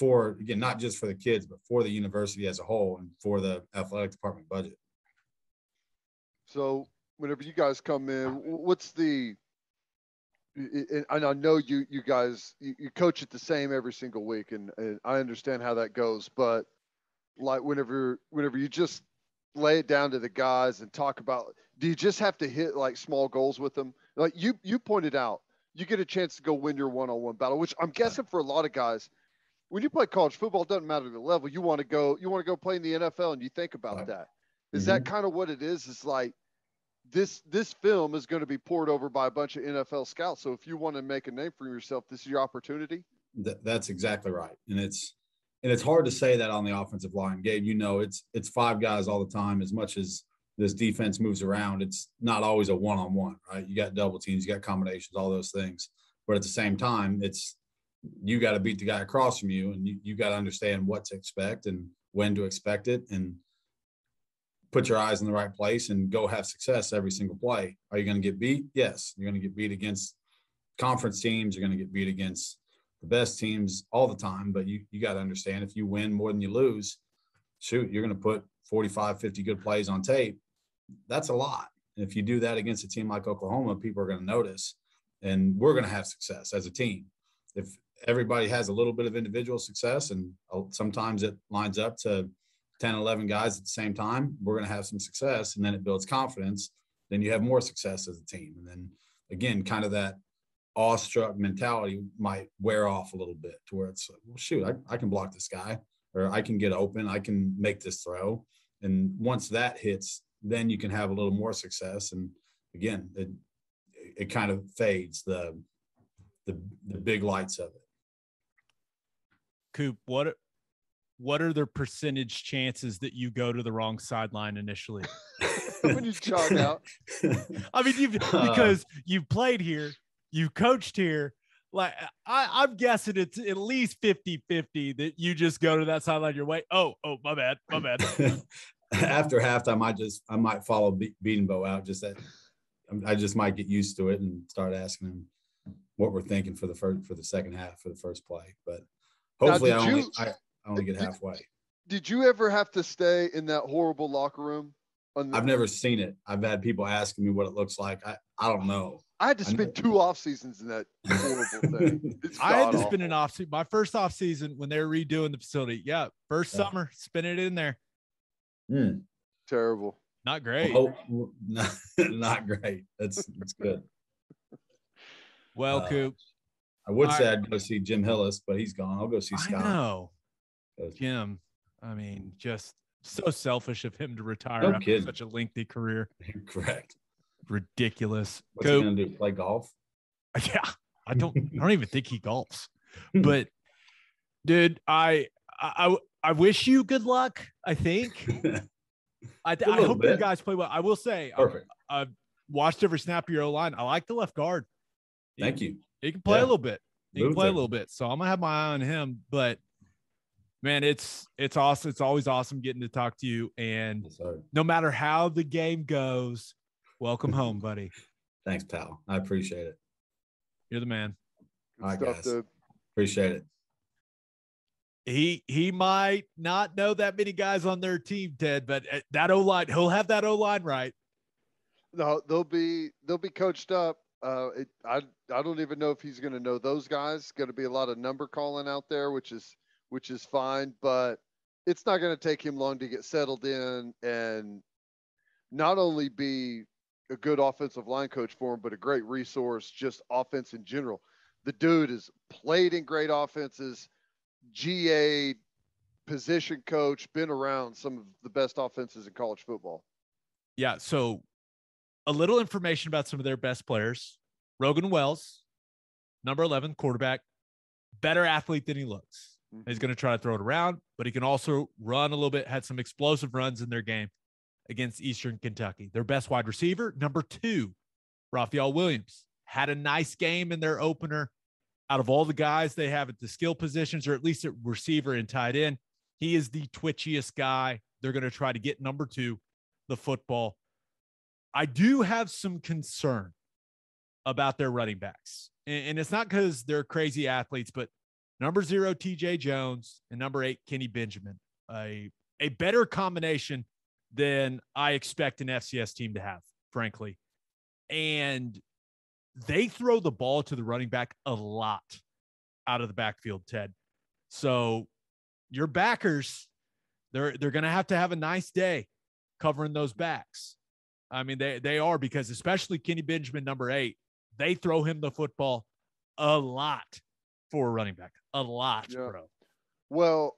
for, again, not just for the kids, but for the university as a whole and for the athletic department budget.
So whenever you guys come in, what's and I know you guys, you coach it the same every single week, and I understand how that goes, but like whenever you just lay it down to the guys and talk about, do you just have to hit like small goals with them? Like you pointed out, you get a chance to go win your one-on-one battle, which I'm guessing for a lot of guys, when you play college football, it doesn't matter the level. You want to go play in the NFL, and you think about that. Is that kind of what it is? It's like this film is going to be poured over by a bunch of NFL scouts. So if you want to make a name for yourself, this is your opportunity.
That's exactly right. And it's hard to say that on the offensive line. Gabe, it's five guys all the time. As much as this defense moves around, it's not always a one-on-one, right? You got double teams, you got combinations, all those things. But at the same time, you got to beat the guy across from you, and you got to understand what to expect and when to expect it, and put your eyes in the right place and go have success every single play. Are you going to get beat? Yes. You're going to get beat against conference teams. You're going to get beat against the best teams all the time, but you got to understand, if you win more than you lose, shoot, you're going to put 45, 50 good plays on tape. That's a lot. And if you do that against a team like Oklahoma, people are going to notice, and we're going to have success as a team. If everybody has a little bit of individual success, and sometimes it lines up to 10, 11 guys at the same time, we're going to have some success, and then it builds confidence. Then you have more success as a team. And then again, kind of that awestruck mentality might wear off a little bit, to where it's like, well, shoot, I can block this guy, or I can get open, I can make this throw. And once that hits, then you can have a little more success. And again, it kind of fades the big lights of it.
Coop, what are the percentage chances that you go to the wrong sideline initially?
When you jog out.
I mean, because you've played here, you've coached here. Like I'm guessing it's at least 50-50 that you just go to that sideline your way. Oh, my bad.
After halftime, I might follow Beatonbow out. I just might get used to it and start asking him what we're thinking for the second half, for the first play. But hopefully, I only get halfway.
Did you ever have to stay in that horrible locker room?
I've never seen it. I've had people asking me what it looks like. I don't know.
I had to spend 2 off seasons in that horrible thing.
I had to spend an off season. My first off season when they were redoing the facility. Yeah, summer, spin it in there.
Terrible.
Not great.
Not great. That's good.
Well, Coop,
I would say I'd go see Jim Hillis, but he's gone. I'll go see Scott.
I know. Jim, I mean, just so selfish of him to retire after such a lengthy career.
Correct.
Ridiculous.
What's he gonna do? Play golf?
Yeah, I don't even think he golfs. But dude, I wish you good luck. I think. I hope you guys play well. I will say,
perfect.
I've watched every snap of your O-line. I like the left guard.
Thank you.
He can play a little bit. He can play a little bit. So I'm gonna have my eye on him. But man, it's awesome. It's always awesome getting to talk to you. And no matter how the game goes, welcome home, buddy.
Thanks, pal. I appreciate it.
You're the man.
All right, guys. Dude. Appreciate it.
He might not know that many guys on their team, Ted, but that O-line, he'll have that O-line right.
No, they'll be coached up. I don't even know if he's going to know those guys. Going to be a lot of number calling out there, which is fine, but it's not going to take him long to get settled in and not only be a good offensive line coach for him, but a great resource, just offense in general. The dude has played in great offenses, GA position coach, been around some of the best offenses in college football.
Yeah. So a little information about some of their best players. Rogan Wells, number 11, quarterback, better athlete than he looks.
Mm-hmm.
He's going to try to throw it around, but he can also run a little bit, had some explosive runs in their game against Eastern Kentucky. Their best wide receiver, number 2, Raphael Williams, had a nice game in their opener. Out of all the guys they have at the skill positions, or at least at receiver and tight end, he is the twitchiest guy. They're going to try to get number 2, the football. I do have some concern about their running backs. And it's not because they're crazy athletes, but number 0, TJ Jones, and number 8, Kenny Benjamin, a better combination than I expect an FCS team to have, frankly. And they throw the ball to the running back a lot out of the backfield, Ted. So your backers, they're going to have a nice day covering those backs. I mean, they are, because especially Kenny Benjamin, number 8, they throw him the football a lot for a running back. A lot, yeah. Bro.
Well,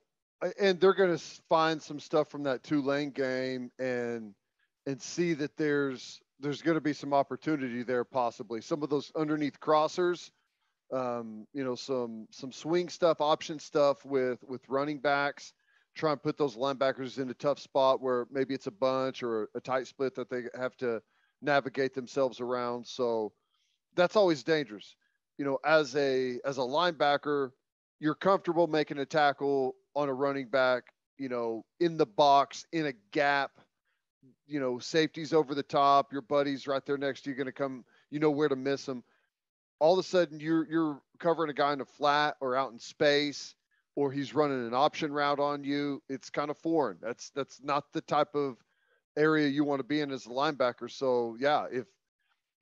and they're going to find some stuff from that Tulane game and see that there's going to be some opportunity there, possibly. Some of those underneath crossers, some swing stuff, option stuff with running backs. Try and put those linebackers in a tough spot where maybe it's a bunch or a tight split that they have to navigate themselves around. So that's always dangerous. As a linebacker, you're comfortable making a tackle on a running back, in the box, in a gap, safety's over the top, your buddy's right there next to you, going to come, where to miss them. All of a sudden you're covering a guy in a flat or out in space, or he's running an option route on you. It's kind of foreign. That's not the type of area you want to be in as a linebacker. So yeah, if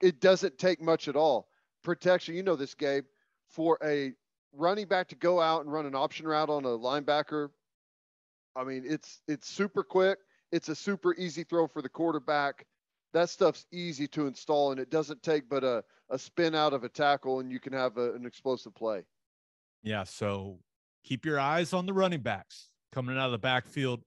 it doesn't take much at all, protection, this, Gabe, for a running back to go out and run an option route on a linebacker. I mean, it's super quick. It's a super easy throw for the quarterback. That stuff's easy to install, and it doesn't take but a spin out of a tackle, and you can have an explosive play.
Yeah, so keep your eyes on the running backs coming out of the backfield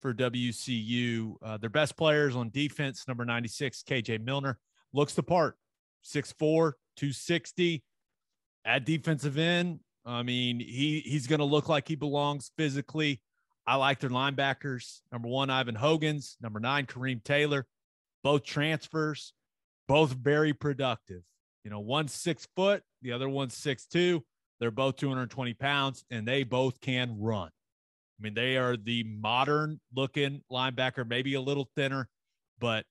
for WCU. Their best players on defense, number 96, KJ Milner, looks the part, 6'4", 260. At defensive end, I mean, he's going to look like he belongs physically. I like their linebackers. Number 1, Ivan Hogans. Number 9, Kareem Taylor. Both transfers, both very productive. One's 6 foot, the other one's 6'2". They're both 220 pounds, and they both can run. I mean, they are the modern-looking linebacker, maybe a little thinner, but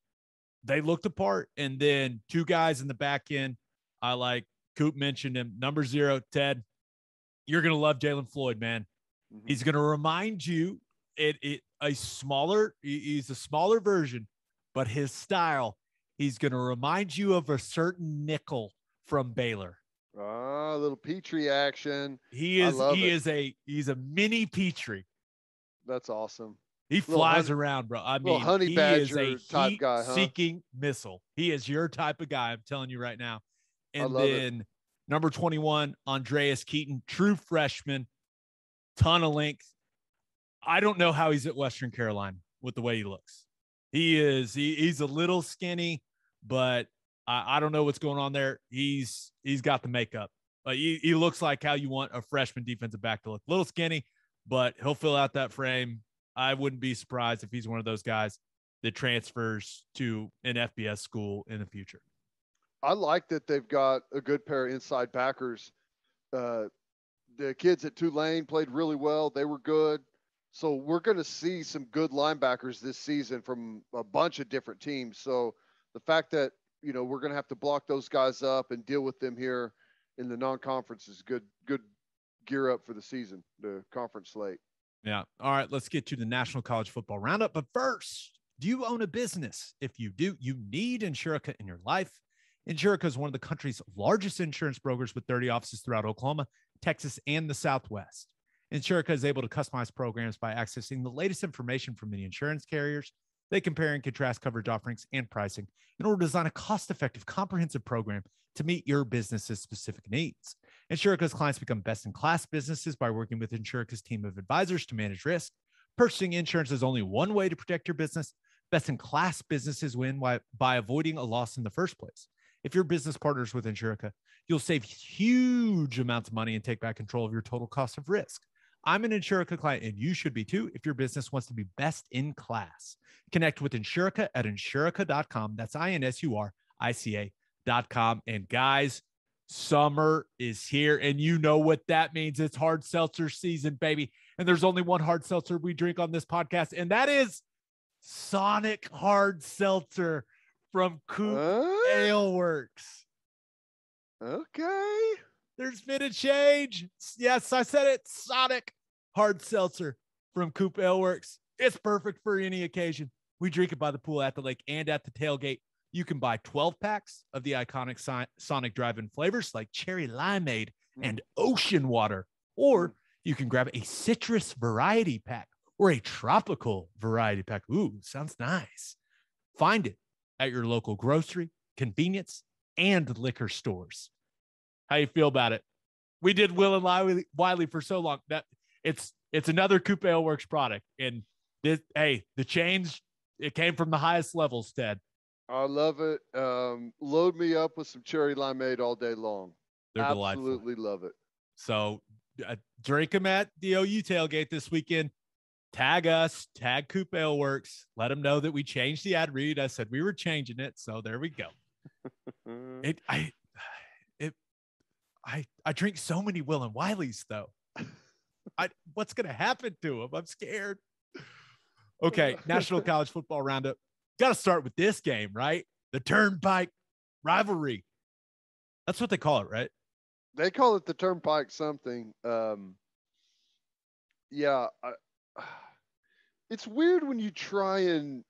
they looked apart. And then 2 guys in the back end, I like. Coop mentioned him. Number 0, Ted. You're going to love Jalen Floyd, man. Mm-hmm. He's going to remind you he's a smaller version, but his style, he's going to remind you of a certain nickel from Baylor.
A little Petrie action.
He's a mini Petrie.
That's awesome.
He flies around, bro. I mean,
honey badger is a type guy,
seeking missile. He is your type of guy. I'm telling you right now. And then number 21, Andreas Keaton, true freshman, ton of length. I don't know how he's at Western Carolina with the way he looks. He's a little skinny, but I don't know what's going on there. He's got the makeup. He looks like how you want a freshman defensive back to look. Little skinny, but he'll fill out that frame. I wouldn't be surprised if he's one of those guys that transfers to an FBS school in the future.
I like that they've got a good pair of inside backers. The kids at Tulane played really well. They were good. So we're going to see some good linebackers this season from a bunch of different teams. So the fact that, we're going to have to block those guys up and deal with them here in the non-conference is good gear up for the season, the conference slate.
Yeah. All right, let's get to the National College Football Roundup. But first, do you own a business? If you do, you need Insurica in your life. Insurica is one of the country's largest insurance brokers with 30 offices throughout Oklahoma, Texas, and the Southwest. Insurica is able to customize programs by accessing the latest information from the insurance carriers. They compare and contrast coverage offerings and pricing in order to design a cost-effective, comprehensive program to meet your business's specific needs. Insurica's clients become best-in-class businesses by working with Insurica's team of advisors to manage risk. Purchasing insurance is only one way to protect your business. Best-in-class businesses win by avoiding a loss in the first place. If your business partners with Insurica, you'll save huge amounts of money and take back control of your total cost of risk. I'm an Insurica client, and you should be too if your business wants to be best in class. Connect with Insurica at insurica.com. That's INSURICA.com. And guys, summer is here, and you know what that means. It's hard seltzer season, baby. And there's only one hard seltzer we drink on this podcast, and that is Sonic Hard Seltzer from Coop Ale Works.
Okay.
There's been a change. Yes, I said it. Sonic Hard Seltzer from Coop Ale Works. It's perfect for any occasion. We drink it by the pool, at the lake, and at the tailgate. You can buy 12 packs of the iconic Sonic drive-in flavors like cherry limeade and ocean water, or you can grab a citrus variety pack or a tropical variety pack. Ooh, sounds nice. Find it at your local grocery, convenience, and liquor stores. How you feel about it? We did Will and Wiley for so long that it's another Coop Ale Works product. And the change, it came from the highest levels, Ted.
I love it. Load me up with some cherry limeade all day long.
They're
absolutely
delightful.
Love it.
So drink them at the OU tailgate this weekend. Tag us, tag Coop Ale Works. Let them know that we changed the ad read. I said we were changing it, so there we go. I drink so many Will and Wileys though. What's gonna happen to them? I'm scared. Okay, National College Football Roundup. Got to start with this game, right? The Turnpike rivalry. That's what they call it, right?
They call it the Turnpike something. Yeah. It's weird when you try and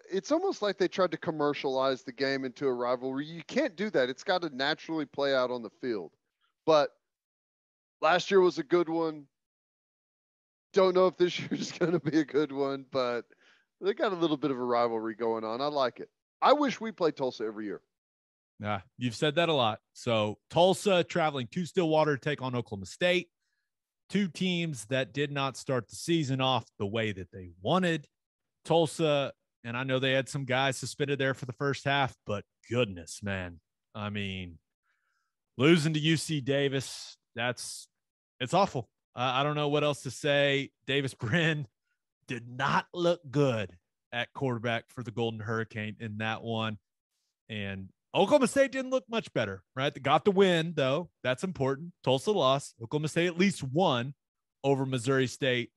it's almost like they tried to commercialize the game into a rivalry. You can't do that. It's got to naturally play out on the field. But last year was a good one. Don't know if this year is going to be a good one, but they got a little bit of a rivalry going on. I like it. I wish we played Tulsa every year.
Yeah, you've said that a lot. So Tulsa traveling to Stillwater to take on Oklahoma State. Two teams that did not start the season off the way that they wanted. Tulsa, and I know they had some guys suspended there for the first half, but goodness, man. I mean, losing to UC Davis, it's awful. I don't know what else to say. Davis Brin did not look good at quarterback for the Golden Hurricane in that one. And Oklahoma State didn't look much better, right? They got the win, though. That's important. Tulsa lost. Oklahoma State at least won over Missouri State.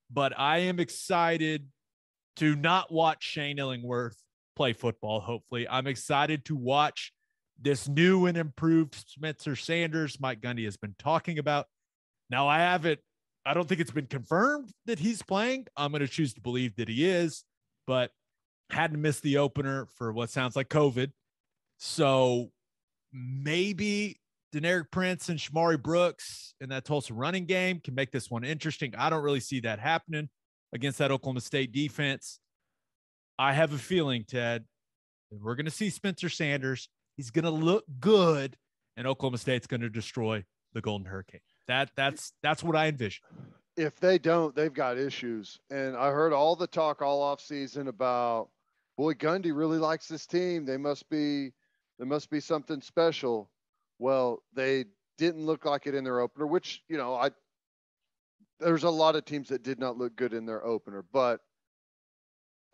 But I am excited to not watch Shane Illingworth play football, hopefully. I'm excited to watch this new and improved Spencer Sanders Mike Gundy has been talking about. Now, I don't think it's been confirmed that he's playing. I'm going to choose to believe that he is, but had to miss the opener for what sounds like COVID. So maybe Deneric Prince and Shamari Brooks in that Tulsa running game can make this one interesting. I don't really see that happening against that Oklahoma State defense. I have a feeling, Ted, that we're going to see Spencer Sanders. He's going to look good, and Oklahoma State's going to destroy the Golden Hurricane. That's what I envision.
If they don't, they've got issues. And I heard all the talk all off season about, boy, Gundy really likes this team. There must be something special. Well, they didn't look like it in their opener, which, there's a lot of teams that did not look good in their opener, but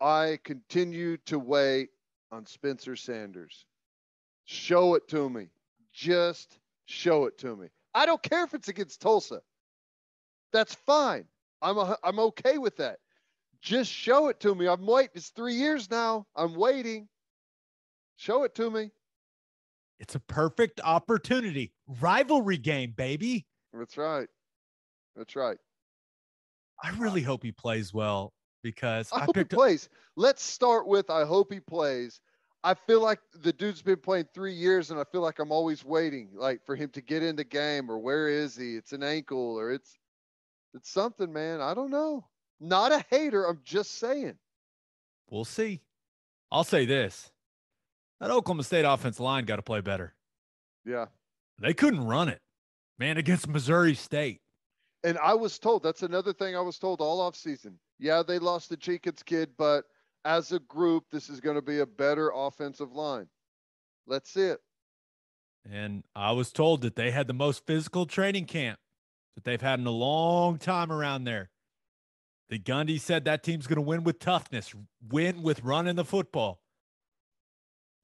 I continue to wait on Spencer Sanders. Show it to me. Just show it to me. I don't care if it's against Tulsa. That's fine. I'm okay with that. Just show it to me. I'm waiting. It's 3 years now. I'm waiting. Show it to me.
It's a perfect opportunity. Rivalry game, baby.
That's right. That's right.
I really hope he plays well because
I hope he plays. Let's start with I hope he plays. I feel like the dude's been playing 3 years, and I feel like I'm always waiting, like for him to get in the game, or where is he? It's an ankle, or it's something, man. I don't know. Not a hater. I'm just saying.
We'll see. I'll say this. That Oklahoma State offensive line got to play better.
Yeah.
They couldn't run it, man, against Missouri State.
And I was told, that's another thing I was told all off season. Yeah, they lost the Jenkins kid, but as a group, this is going to be a better offensive line. Let's see it.
And I was told that they had the most physical training camp that they've had in a long time around there. The Gundy said that team's going to win with toughness, win with running the football.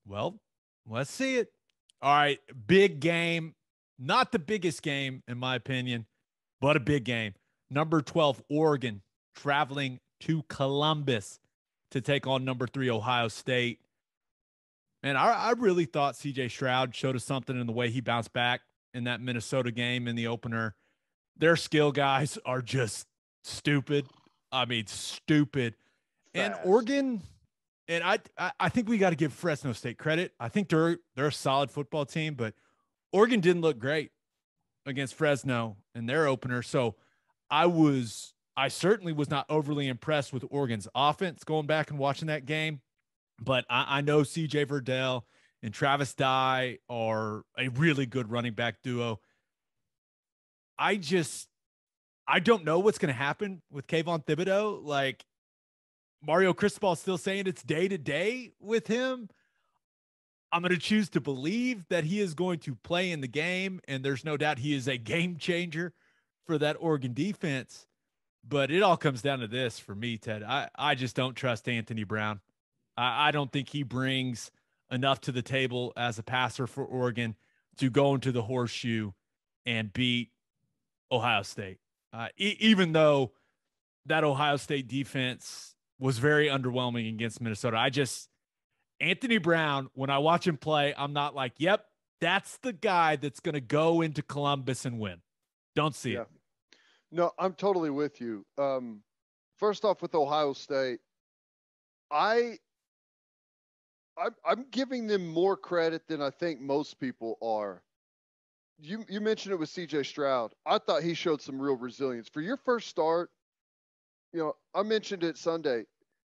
Well, let's see it. All right, big game. Not the biggest game, in my opinion, but a big game. Number 12, Oregon, traveling to Columbus to take on number 3, Ohio State. And I really thought C.J. Stroud showed us something in the way he bounced back in that Minnesota game in the opener. Their skill guys are just stupid. I mean, stupid.
Fast.
And Oregon, and I think we got to give Fresno State credit. I think they're a solid football team, but Oregon didn't look great against Fresno in their opener. So I certainly was not overly impressed with Oregon's offense going back and watching that game. But I know C.J. Verdell and Travis Dye are a really good running back duo. I don't know what's going to happen with Kayvon Thibodeau. Like, Mario Cristobal is still saying it's day to day with him. I'm going to choose to believe that he is going to play in the game, and there's no doubt he is a game changer for that Oregon defense. But it all comes down to this for me, Ted. I just don't trust Anthony Brown. I don't think he brings enough to the table as a passer for Oregon to go into the horseshoe and beat Ohio State. Even though that Ohio State defense was very underwhelming against Minnesota. Anthony Brown, when I watch him play, I'm not like, yep, that's the guy that's going to go into Columbus and win. Don't see it.
No, I'm totally with you. First off, with Ohio State, I'm giving them more credit than I think most people are. You mentioned it with C.J. Stroud. I thought he showed some real resilience. For your first start, I mentioned it Sunday.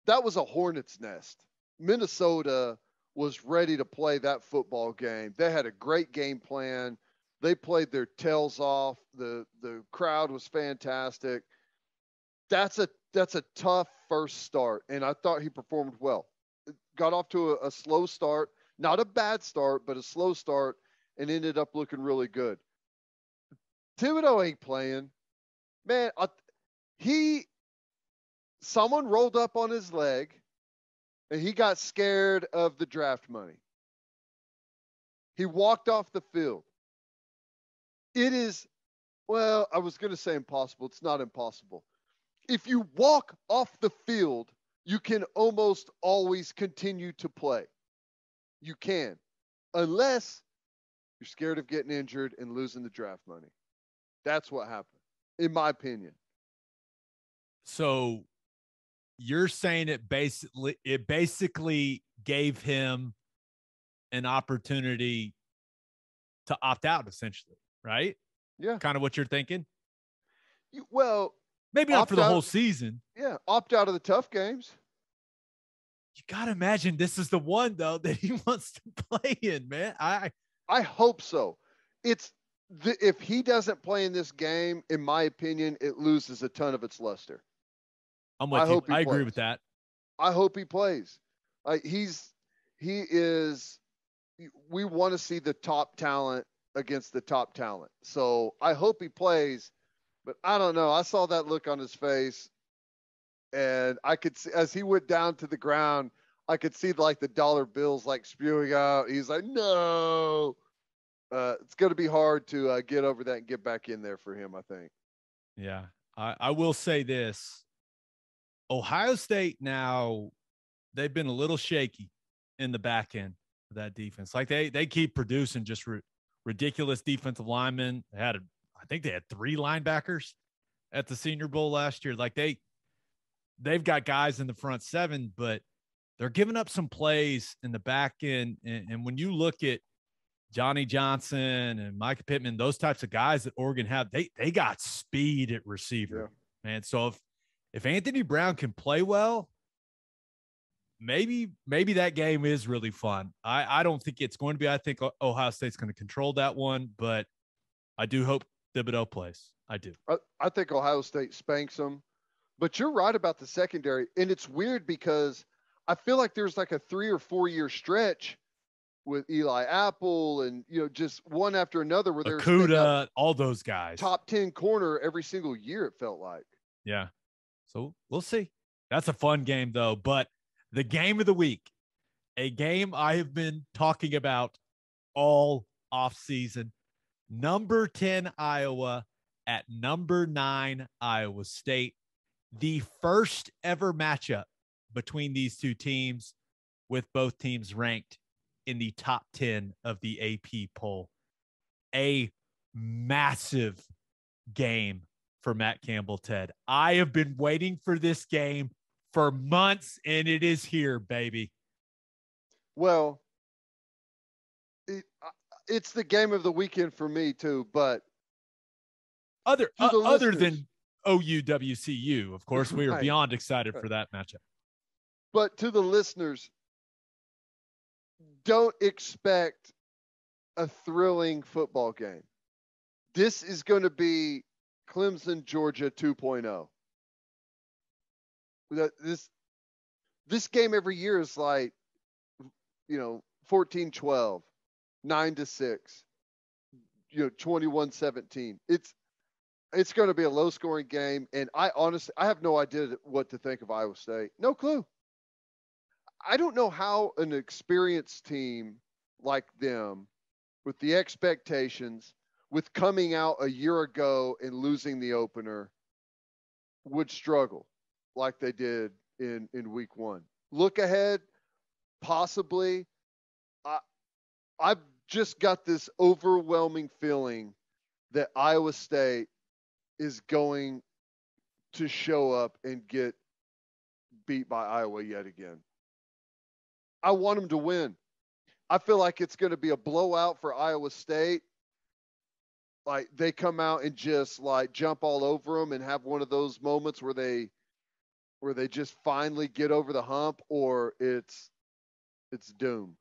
That was a hornet's nest. Minnesota was ready to play that football game. They had a great game plan. They played their tails off. The crowd was fantastic. That's a tough first start, and I thought he performed well. Got off to a slow start, not a bad start, but a slow start, and ended up looking really good. Thibodeau ain't playing. Man, someone rolled up on his leg, and he got scared of the draft money. He walked off the field. It is, well, I was going to say impossible. It's not impossible. If you walk off the field, you can almost always continue to play. You can, unless you're scared of getting injured and losing the draft money. That's what happened, in my opinion.
So you're saying it basically gave him an opportunity to opt out, essentially, right?
Yeah.
Kind of what you're thinking?
Well,
maybe not for the whole season.
Yeah, opt out of the tough games.
You got to imagine this is the one, though, that he wants to play in, man.
I hope so. If he doesn't play in this game, in my opinion, it loses a ton of its luster.
I'm with you. I agree with that.
I hope he plays. We want to see the top talent against the top talent. So I hope he plays, but I don't know. I saw that look on his face, and I could see, as he went down to the ground, I could see like the dollar bills like spewing out. He's like, no. It's going to be hard to get over that and get back in there for him, I think.
Yeah. I will say this. Ohio State now, they've been a little shaky in the back end of that defense. Like they keep producing just ridiculous defensive linemen. I think they had 3 linebackers at the Senior Bowl last year. Like they've got guys in the front 7, but they're giving up some plays in the back end. And when you look at Johnny Johnson and Micah Pittman, those types of guys that Oregon have, they got speed at receiver, man. So if Anthony Brown can play well, maybe that game is really fun. I don't think it's going to be. I think Ohio State's going to control that one, but I do hope Thibodeau plays. I do.
I think Ohio State spanks them. But you're right about the secondary. And it's weird because I feel like there's like a 3 or 4 year stretch with Eli Apple and, just one after another where they're
Okuda, all those guys.
Top 10 corner every single year, it felt like.
Yeah. So we'll see. That's a fun game, though. But the game of the week, a game I have been talking about all offseason, number 10 Iowa at number 9 Iowa State. The first ever matchup between these two teams, with both teams ranked in the top 10 of the AP poll. A massive game for Matt Campbell, Ted. I have been waiting for this game for months, and it is here, baby.
Well, it's the game of the weekend for me too, but
other than OU-WCU, of course, we are beyond excited for that matchup.
But to the listeners, don't expect a thrilling football game. This is going to be Clemson, Georgia 2.0. This game every year is like, 14-12, 9-6, 21-17. It's going to be a low-scoring game, and I have no idea what to think of Iowa State. No clue. I don't know how an experienced team like them, with the expectations, with coming out a year ago and losing the opener, would struggle like they did in week 1. Look ahead, possibly. I've just got this overwhelming feeling that Iowa State is going to show up and get beat by Iowa yet again. I want them to win. I feel like it's going to be a blowout for Iowa State. Like they come out and just like jump all over them and have one of those moments where they just finally get over the hump, or it's doom.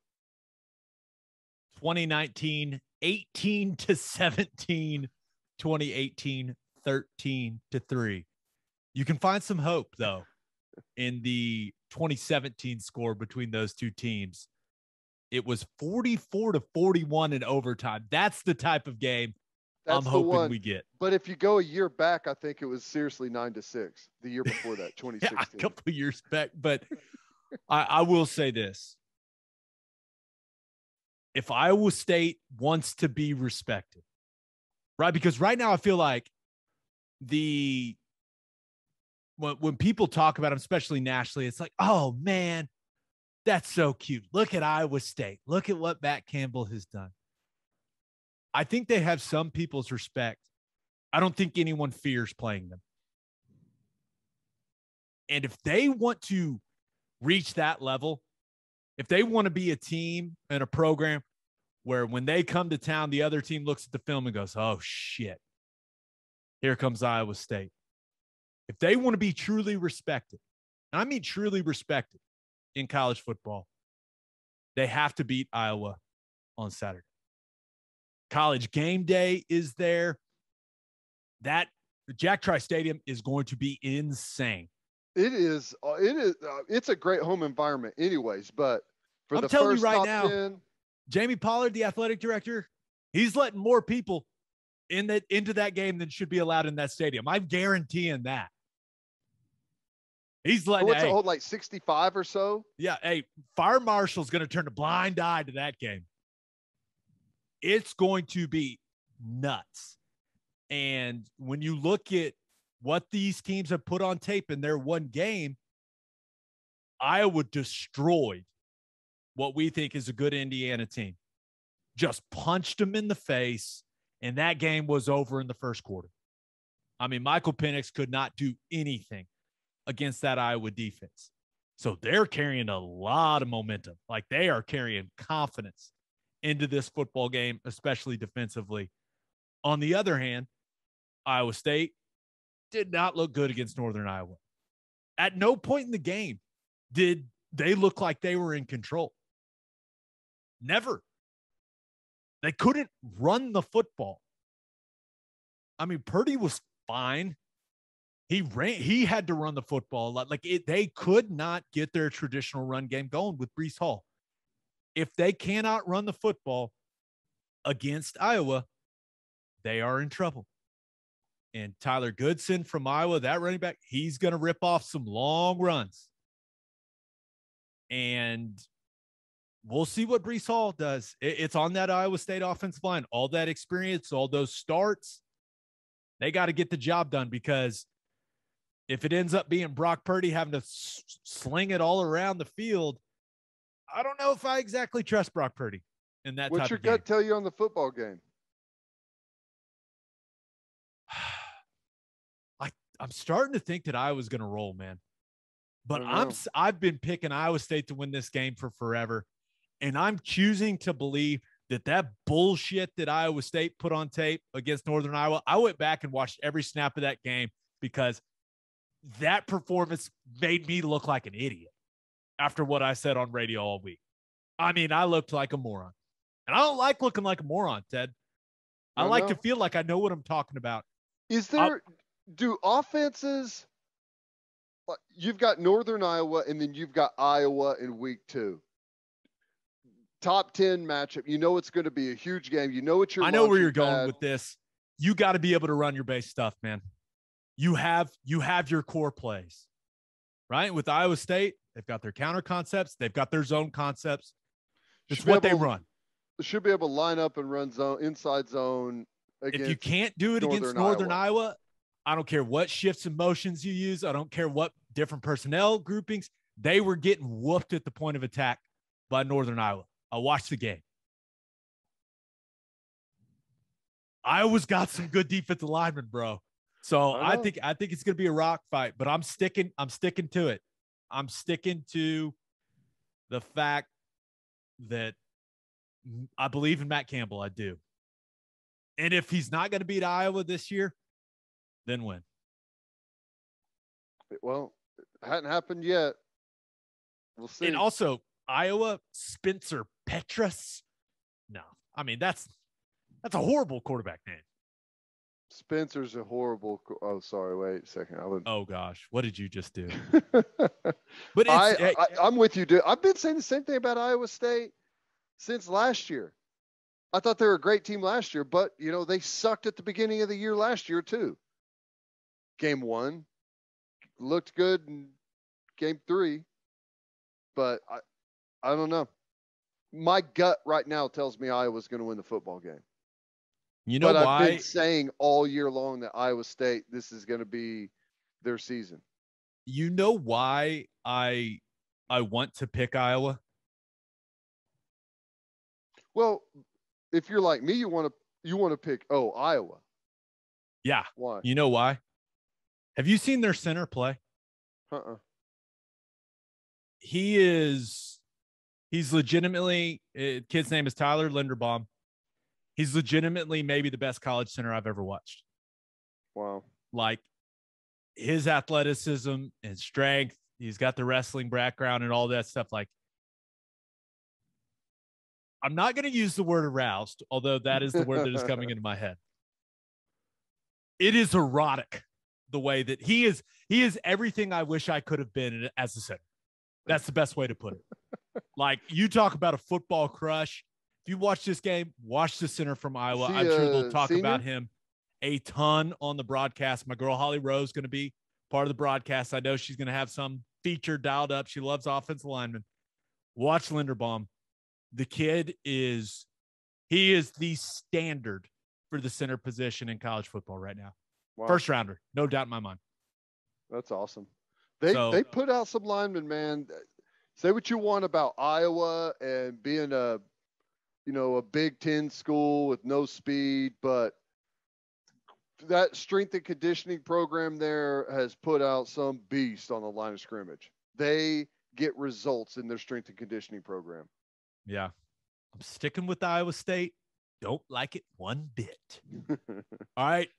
2019, 18-17, 2018, 13-3. You can find some hope though in the 2017 score between those two teams. It was 44-41 in overtime. That's the type of game I'm hoping we get.
But if you go a year back, I think it was seriously 9-6 the year before that, 2016.
Yeah, a couple of years back. But I will say this. If Iowa State wants to be respected, right? Because right now I feel like when people talk about them, especially nationally, it's like, oh, man, that's so cute. Look at Iowa State. Look at what Matt Campbell has done. I think they have some people's respect. I don't think anyone fears playing them. And if they want to reach that level, if they want to be a team and a program where when they come to town, the other team looks at the film and goes, oh, shit, here comes Iowa State. If they want to be truly respected, and I mean truly respected in college football, they have to beat Iowa on Saturday. College game day is there. That Jack Trice Stadium is going to be insane.
It is. It's a great home environment anyways, but for
I'm telling you right now, Jamie Pollard, the athletic director, he's letting more people into that game than should be allowed in that stadium. I'm guaranteeing that. He's letting
what's it hold, like 65 or so?
Yeah. Hey, Fire Marshal's going to turn a blind eye to that game. It's going to be nuts. And when you look at what these teams have put on tape in their one game, Iowa destroyed what we think is a good Indiana team. Just punched them in the face, and that game was over in the first quarter. I mean, Michael Penix could not do anything against that Iowa defense. So they're carrying a lot of momentum. Like they are carrying confidence into this football game, especially defensively. On the other hand, Iowa State did not look good against Northern Iowa. At no point in the game did they looked like they were in control. Never. They couldn't run the football. I mean, Purdy was fine. He had to run the football a lot. They could not get their traditional run game going with Breece Hall. If they cannot run the football against Iowa, they are in trouble. And Tyler Goodson from Iowa, that running back, he's going to rip off some long runs. And we'll see what Breece Hall does. It's on that Iowa State offensive line. All that experience, all those starts, they got to get the job done, because if it ends up being Brock Purdy having to sling it all around the field, I don't know if I exactly trust Brock Purdy in that
What's
type
your
of game.
gut tell you on the football game?
I'm starting to think that Iowa's going to roll, man. But I've been picking Iowa State to win this game for forever, and I'm choosing to believe that bullshit that Iowa State put on tape against Northern Iowa, I went back and watched every snap of that game, because that performance made me look like an idiot after what I said on radio all week. I mean, I looked like a moron. And I don't like looking like a moron, Ted. I like to feel like I know what I'm talking about.
Do offenses, you've got Northern Iowa, and then you've got Iowa in week 2. Top 10 matchup. You know it's going to be a huge game. You know it's your.
I know where you're going with this. You got to be able to run your base stuff, man. You have your core plays, right? With Iowa State, they've got their counter concepts. They've got their zone concepts. It's what they run.
Should be able to line up and run inside zone.
If you can't do it against Northern Iowa, I don't care what shifts and motions you use. I don't care what different personnel groupings. They were getting whooped at the point of attack by Northern Iowa. I watched the game. Iowa's got some good defensive linemen, bro. So I think it's going to be a rock fight, but I'm sticking to it. I'm sticking to the fact that I believe in Matt Campbell. I do. And if he's not going to beat Iowa this year, then when?
Well, it hadn't happened yet. We'll see.
And also, Iowa, Spencer Petras. No, I mean, that's a horrible quarterback name.
Spencer's a horrible. Oh, sorry. Wait a second.
Oh gosh, what did you just do?
But I'm with you, dude. I've been saying the same thing about Iowa State since last year. I thought they were a great team last year, but they sucked at the beginning of the year last year too. Game 1 looked good in game 3, but I don't know. My gut right now tells me Iowa's going to win the football game.
You know
why?
I've
been saying all year long that Iowa State, this is going to be their season.
You know why I want to pick Iowa?
Well, if you're like me, you want to pick Iowa.
Yeah.
Why?
You know why? Have you seen their center play? He's legitimately, kid's name is Tyler Linderbaum. He's legitimately maybe the best college center I've ever watched.
Wow.
Like his athleticism and strength, he's got the wrestling background and all that stuff. Like, I'm not going to use the word aroused, although that is the word that is coming into my head. It is erotic the way that he is everything I wish I could have been as a center. That's the best way to put it. Like, you talk about a football crush. If you watch this game, watch the center from Iowa. I'm sure they'll talk about him a ton on the broadcast. My girl Holly Rowe is going to be part of the broadcast. I know she's going to have some feature dialed up. She loves offensive linemen. Watch Linderbaum. The kid is the standard for the center position in college football right now. Wow. First rounder, no doubt in my mind.
That's awesome. They put out some linemen, man. Say what you want about Iowa and being a Big Ten school with no speed, but that strength and conditioning program there has put out some beast on the line of scrimmage. They get results in their strength and conditioning program.
Yeah. I'm sticking with Iowa State. Don't like it one bit. All right.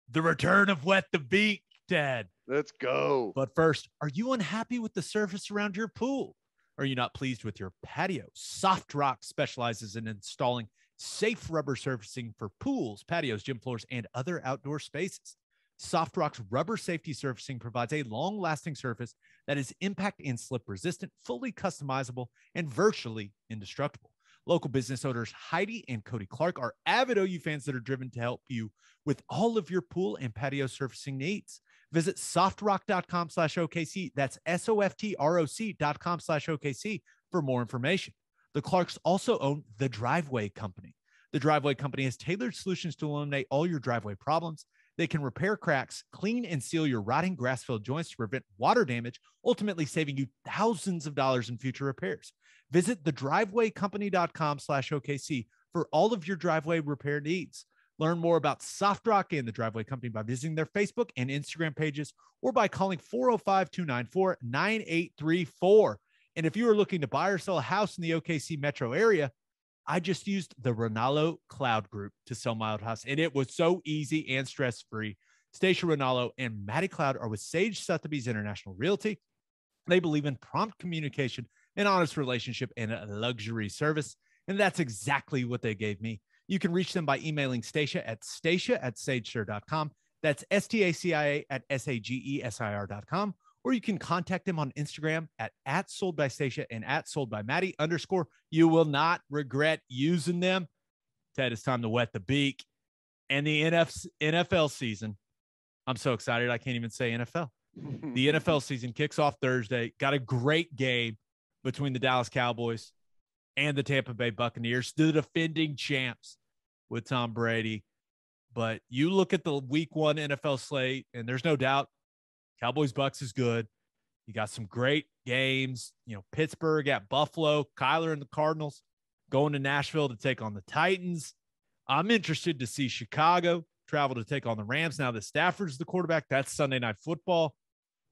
The return of Wet the Beak, Dad.
Let's go.
But first, are you unhappy with the surface around your pool? Are you not pleased with your patio? Soft Rock specializes in installing safe rubber surfacing for pools, patios, gym floors, and other outdoor spaces. Soft Rock's rubber safety surfacing provides a long-lasting surface that is impact and slip resistant, fully customizable, and virtually indestructible. Local business owners Heidi and Cody Clark are avid OU fans that are driven to help you with all of your pool and patio surfacing needs. Visit softrock.com/OKC. That's SOFTROC.com/OKC for more information. The Clarks also own The Driveway Company. The Driveway Company has tailored solutions to eliminate all your driveway problems. They can repair cracks, clean and seal your rotting grass-filled joints to prevent water damage, ultimately saving you thousands of dollars in future repairs. Visit thedrivewaycompany.com/OKC for all of your driveway repair needs. Learn more about Soft Rock and the Driveway Company by visiting their Facebook and Instagram pages or by calling 405-294-9834. And if you are looking to buy or sell a house in the OKC metro area, I just used the Ronaldo Cloud Group to sell my old house, and it was so easy and stress-free. Stacia Ronaldo and Maddie Cloud are with Sage Sotheby's International Realty. They believe in prompt communication, an honest relationship, and a luxury service, and that's exactly what they gave me. You can reach them by emailing Stacia at stacia@sagesir.com. That's STACIA@SAGESIR.com. Or you can contact them on Instagram at @soldbystacia and @soldbymaddie_. You will not regret using them. Ted, it's time to wet the beak. And the NFL season, I'm so excited I can't even say NFL. The NFL season kicks off Thursday. Got a great game between the Dallas Cowboys and the Tampa Bay Buccaneers, the defending champs with Tom Brady. But you look at the week 1 NFL slate, and there's no doubt Cowboys Bucks is good. You got some great games. You know, Pittsburgh at Buffalo, Kyler and the Cardinals going to Nashville to take on the Titans. I'm interested to see Chicago travel to take on the Rams. Now that Stafford's the quarterback, that's Sunday Night Football.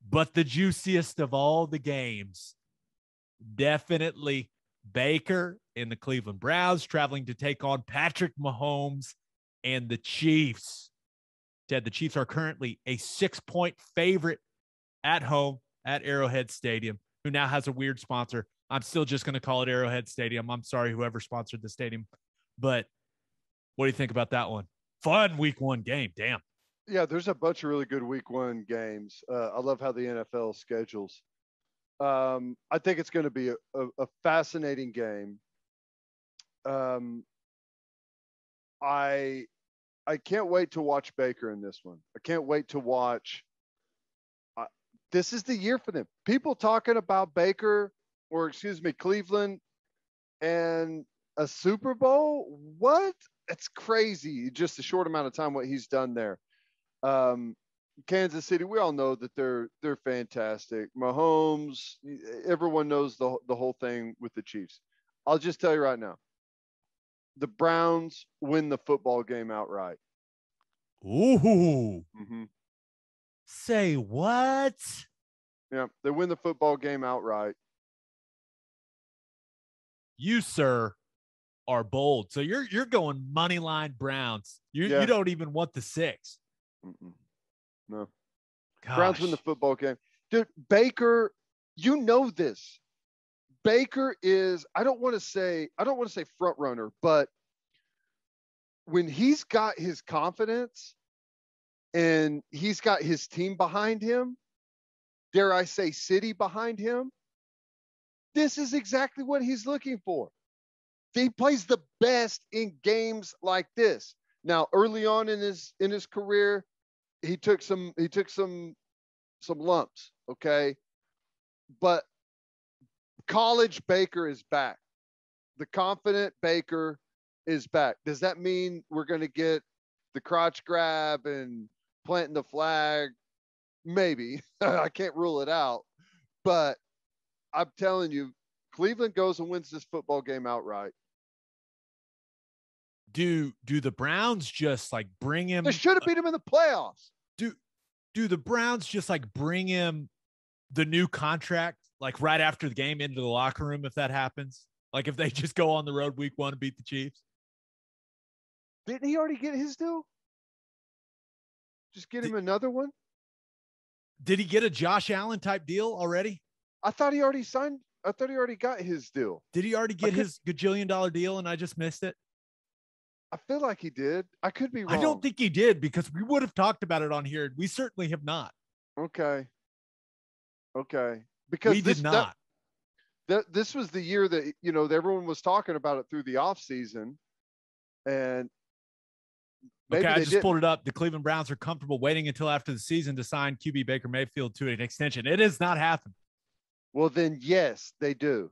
But the juiciest of all the games, definitely Baker and the Cleveland Browns traveling to take on Patrick Mahomes and the Chiefs. Ted, the Chiefs are currently a 6-point favorite at home at Arrowhead Stadium, who now has a weird sponsor. I'm still just going to call it Arrowhead Stadium. I'm sorry, whoever sponsored the stadium. But what do you think about that one? Fun week 1 game. Damn.
Yeah, there's a bunch of really good week 1 games. I love how the NFL schedules. I think it's going to be a fascinating game. I can't wait to watch Baker in this one. I can't wait to watch. This is the year for them. People talking about Baker, or excuse me, Cleveland and a Super Bowl. What? It's crazy. Just a short amount of time what he's done there. Kansas City, we all know that they're fantastic. Mahomes, everyone knows the whole thing with the Chiefs. I'll just tell you right now. The Browns win the football game outright.
Ooh.
Mm-hmm.
Say what?
Yeah, they win the football game outright.
You, sir, are bold. So you're going money line Browns. You don't even want the 6.
Mm-mm. No.
Gosh.
Browns win the football game. Dude, Baker, you know this. Baker is, I don't want to say front runner, but when he's got his confidence and he's got his team behind him, dare I say city behind him, this is exactly what he's looking for. He plays the best in games like this. Now, early on in his career, he took some lumps, okay? But college Baker is back. The confident Baker is back. Does that mean we're going to get the crotch grab and planting the flag? Maybe. I can't rule it out. But I'm telling you, Cleveland goes and wins this football game outright.
Do the Browns just like bring him?
They should have beat him in the playoffs.
Do the Browns just like bring him the new contract like right after the game into the locker room if that happens? Like if they just go on the road week 1 and beat the Chiefs?
Didn't he already get his deal? Just get him another one?
Did he get a Josh Allen type deal already?
I thought he already signed I thought he already got his deal.
Did he already get his gajillion-dollar deal and I just missed it?
I feel like he did. I could be wrong.
I don't think he did because we would have talked about it on here. We certainly have not.
Okay. Because
we did not.
This was the year that, you know, everyone was talking about it through the offseason. And
okay, I just pulled it up. The Cleveland Browns are comfortable waiting until after the season to sign QB Baker Mayfield to an extension. It has not happened.
Well, then, yes, they do.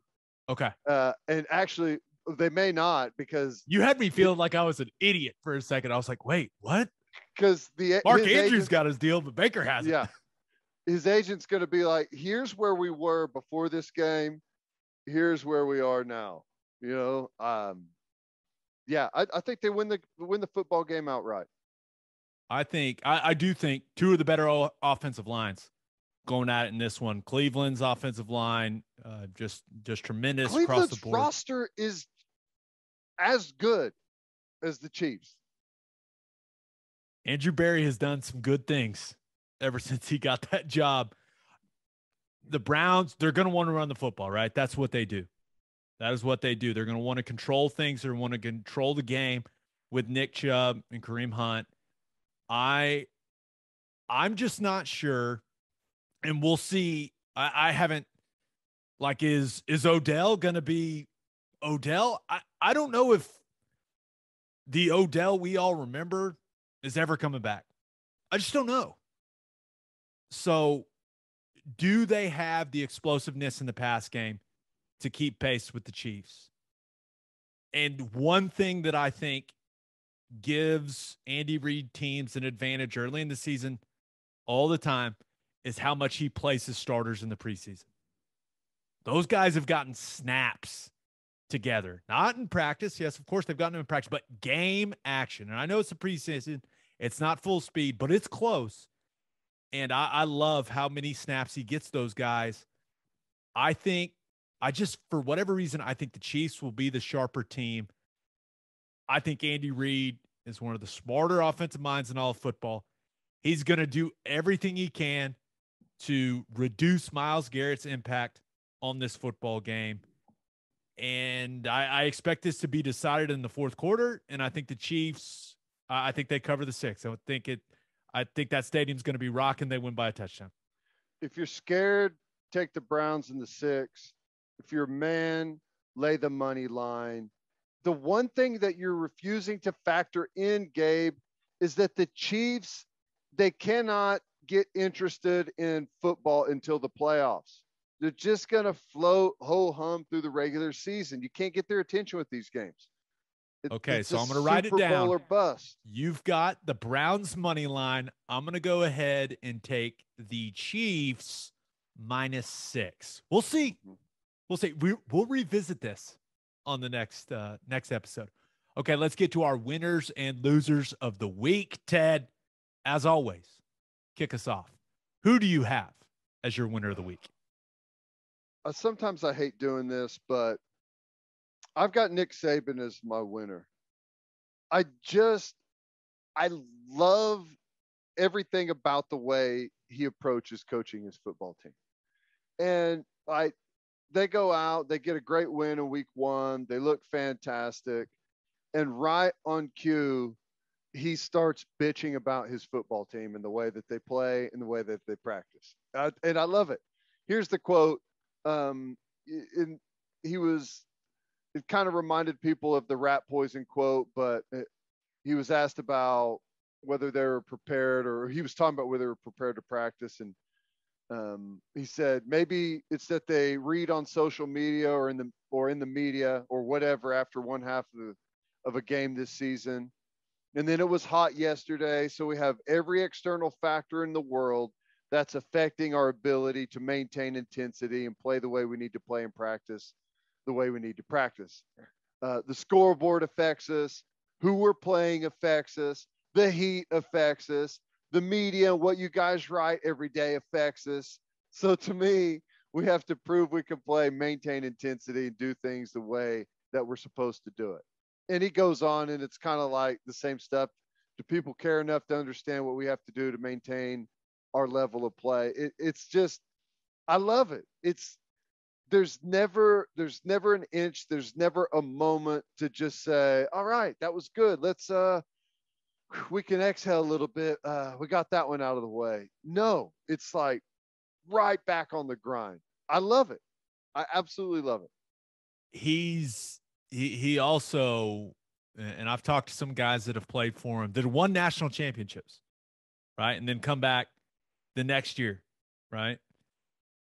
Okay.
And actually, they may not, because
you had me feeling like I was an idiot for a second. I was like, wait, what?
Because
Mark Andrews got his deal, but Baker hasn't.
Yeah. His agent's going to be like, here's where we were before this game. Here's where we are now. You know, I think they win the football game outright.
I do think two of the better offensive lines going at it in this one. Cleveland's offensive line, just tremendous across the board.
Cleveland's roster is as good as the Chiefs.
Andrew Berry has done some good things ever since he got that job. The Browns, they're going to want to run the football, right? That's what they do. That is what they do. They're going to want to control things. They want to control the game with Nick Chubb and Kareem Hunt. I'm just not sure, and we'll see. I haven't, like, is Odell going to be Odell? I don't know if the Odell we all remember is ever coming back. I just don't know. So do they have the explosiveness in the pass game to keep pace with the Chiefs? And one thing that I think gives Andy Reid teams an advantage early in the season all the time is how much he places starters in the preseason. Those guys have gotten snaps together, not in practice. Yes, of course they've gotten them in practice, but game action. And I know it's a preseason. It's not full speed, but it's close. And I love how many snaps he gets those guys. For whatever reason, I think the Chiefs will be the sharper team. I think Andy Reid is one of the smarter offensive minds in all of football. He's going to do everything he can to reduce Myles Garrett's impact on this football game. And I expect this to be decided in the fourth quarter. And I think the Chiefs, I think they cover the 6. I think that stadium's going to be rocking. They win by a touchdown.
If you're scared, take the Browns in the 6. If you're a man, lay the money line. The one thing that you're refusing to factor in, Gabe, is that the Chiefs, they cannot get interested in football until the playoffs. They're just going to float ho-hum through the regular season. You can't get their attention with these games.
Okay, so I'm going to write it down.
Super Bowl or bust.
You've got the Browns money line. I'm going to go ahead and take the Chiefs -6. We'll see. We'll see. We'll revisit this on the next episode. Okay, let's get to our winners and losers of the week. Ted, as always, kick us off. Who do you have as your winner of the week?
Sometimes I hate doing this, but I've got Nick Saban as my winner. I love everything about the way he approaches coaching his football team. And they go out, they get a great win in week 1. They look fantastic. And right on cue, he starts bitching about his football team and the way that they play and the way that they practice. And I love it. Here's the quote. It kind of reminded people of the rat poison quote, but he was asked about whether they were prepared, or he was talking about whether they were prepared to practice. And he said, maybe it's that they read on social media or in the media or whatever after one half of a game this season. And then it was hot yesterday. So we have every external factor in the world that's affecting our ability to maintain intensity and play the way we need to play and practice the way we need to practice. The scoreboard affects us. Who we're playing affects us. The heat affects us. The media, what you guys write every day affects us. So to me, we have to prove we can play, maintain intensity, and do things the way that we're supposed to do it. And he goes on, and it's kind of like the same stuff. Do people care enough to understand what we have to do to maintain our level of play? It's just, I love it. there's never an inch, there's never a moment to just say, all right, that was good. Let's we can exhale a little bit. We got that one out of the way. No, it's like right back on the grind. I love it. I absolutely love it.
He also, and I've talked to some guys that have played for him that won national championships, right? And then come back the next year, right?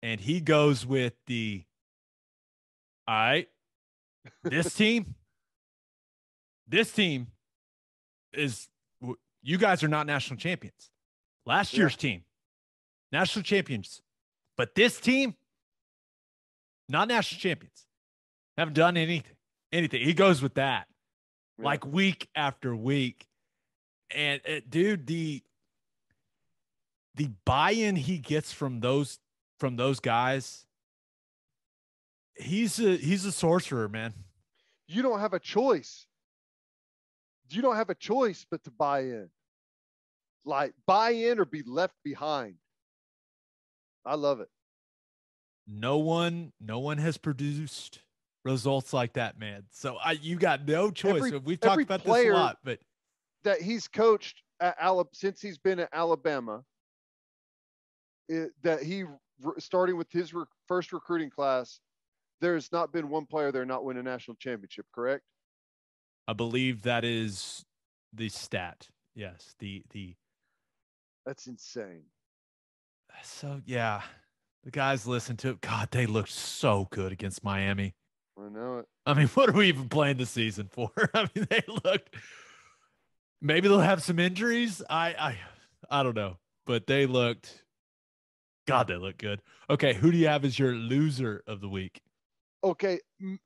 And he goes with all right, this team is, you guys are not national champions. Last year's team, national champions. But this team, not national champions. Haven't done anything. He goes with that, like week after week. And dude, the buy-in he gets from those guys, he's a sorcerer, man.
You don't have a choice. You don't have a choice but to buy in. Like, buy in or be left behind. I love it.
No one has produced results like that, man. So you got no choice. We've talked about this a lot, but
that he's coached at since he's been at Alabama, that he starting with his first recruiting class, there's not been one player there not win a national championship, correct?
I believe that is the stat. Yes, the
That's insane.
So yeah, the guys listen to it. God, they looked so good against Miami.
I know it.
I mean, what are we even playing the season for? I mean, they looked. Maybe they'll have some injuries. I don't know, but they looked. God, they look good. Okay, who do you have as your loser of the week?
Okay,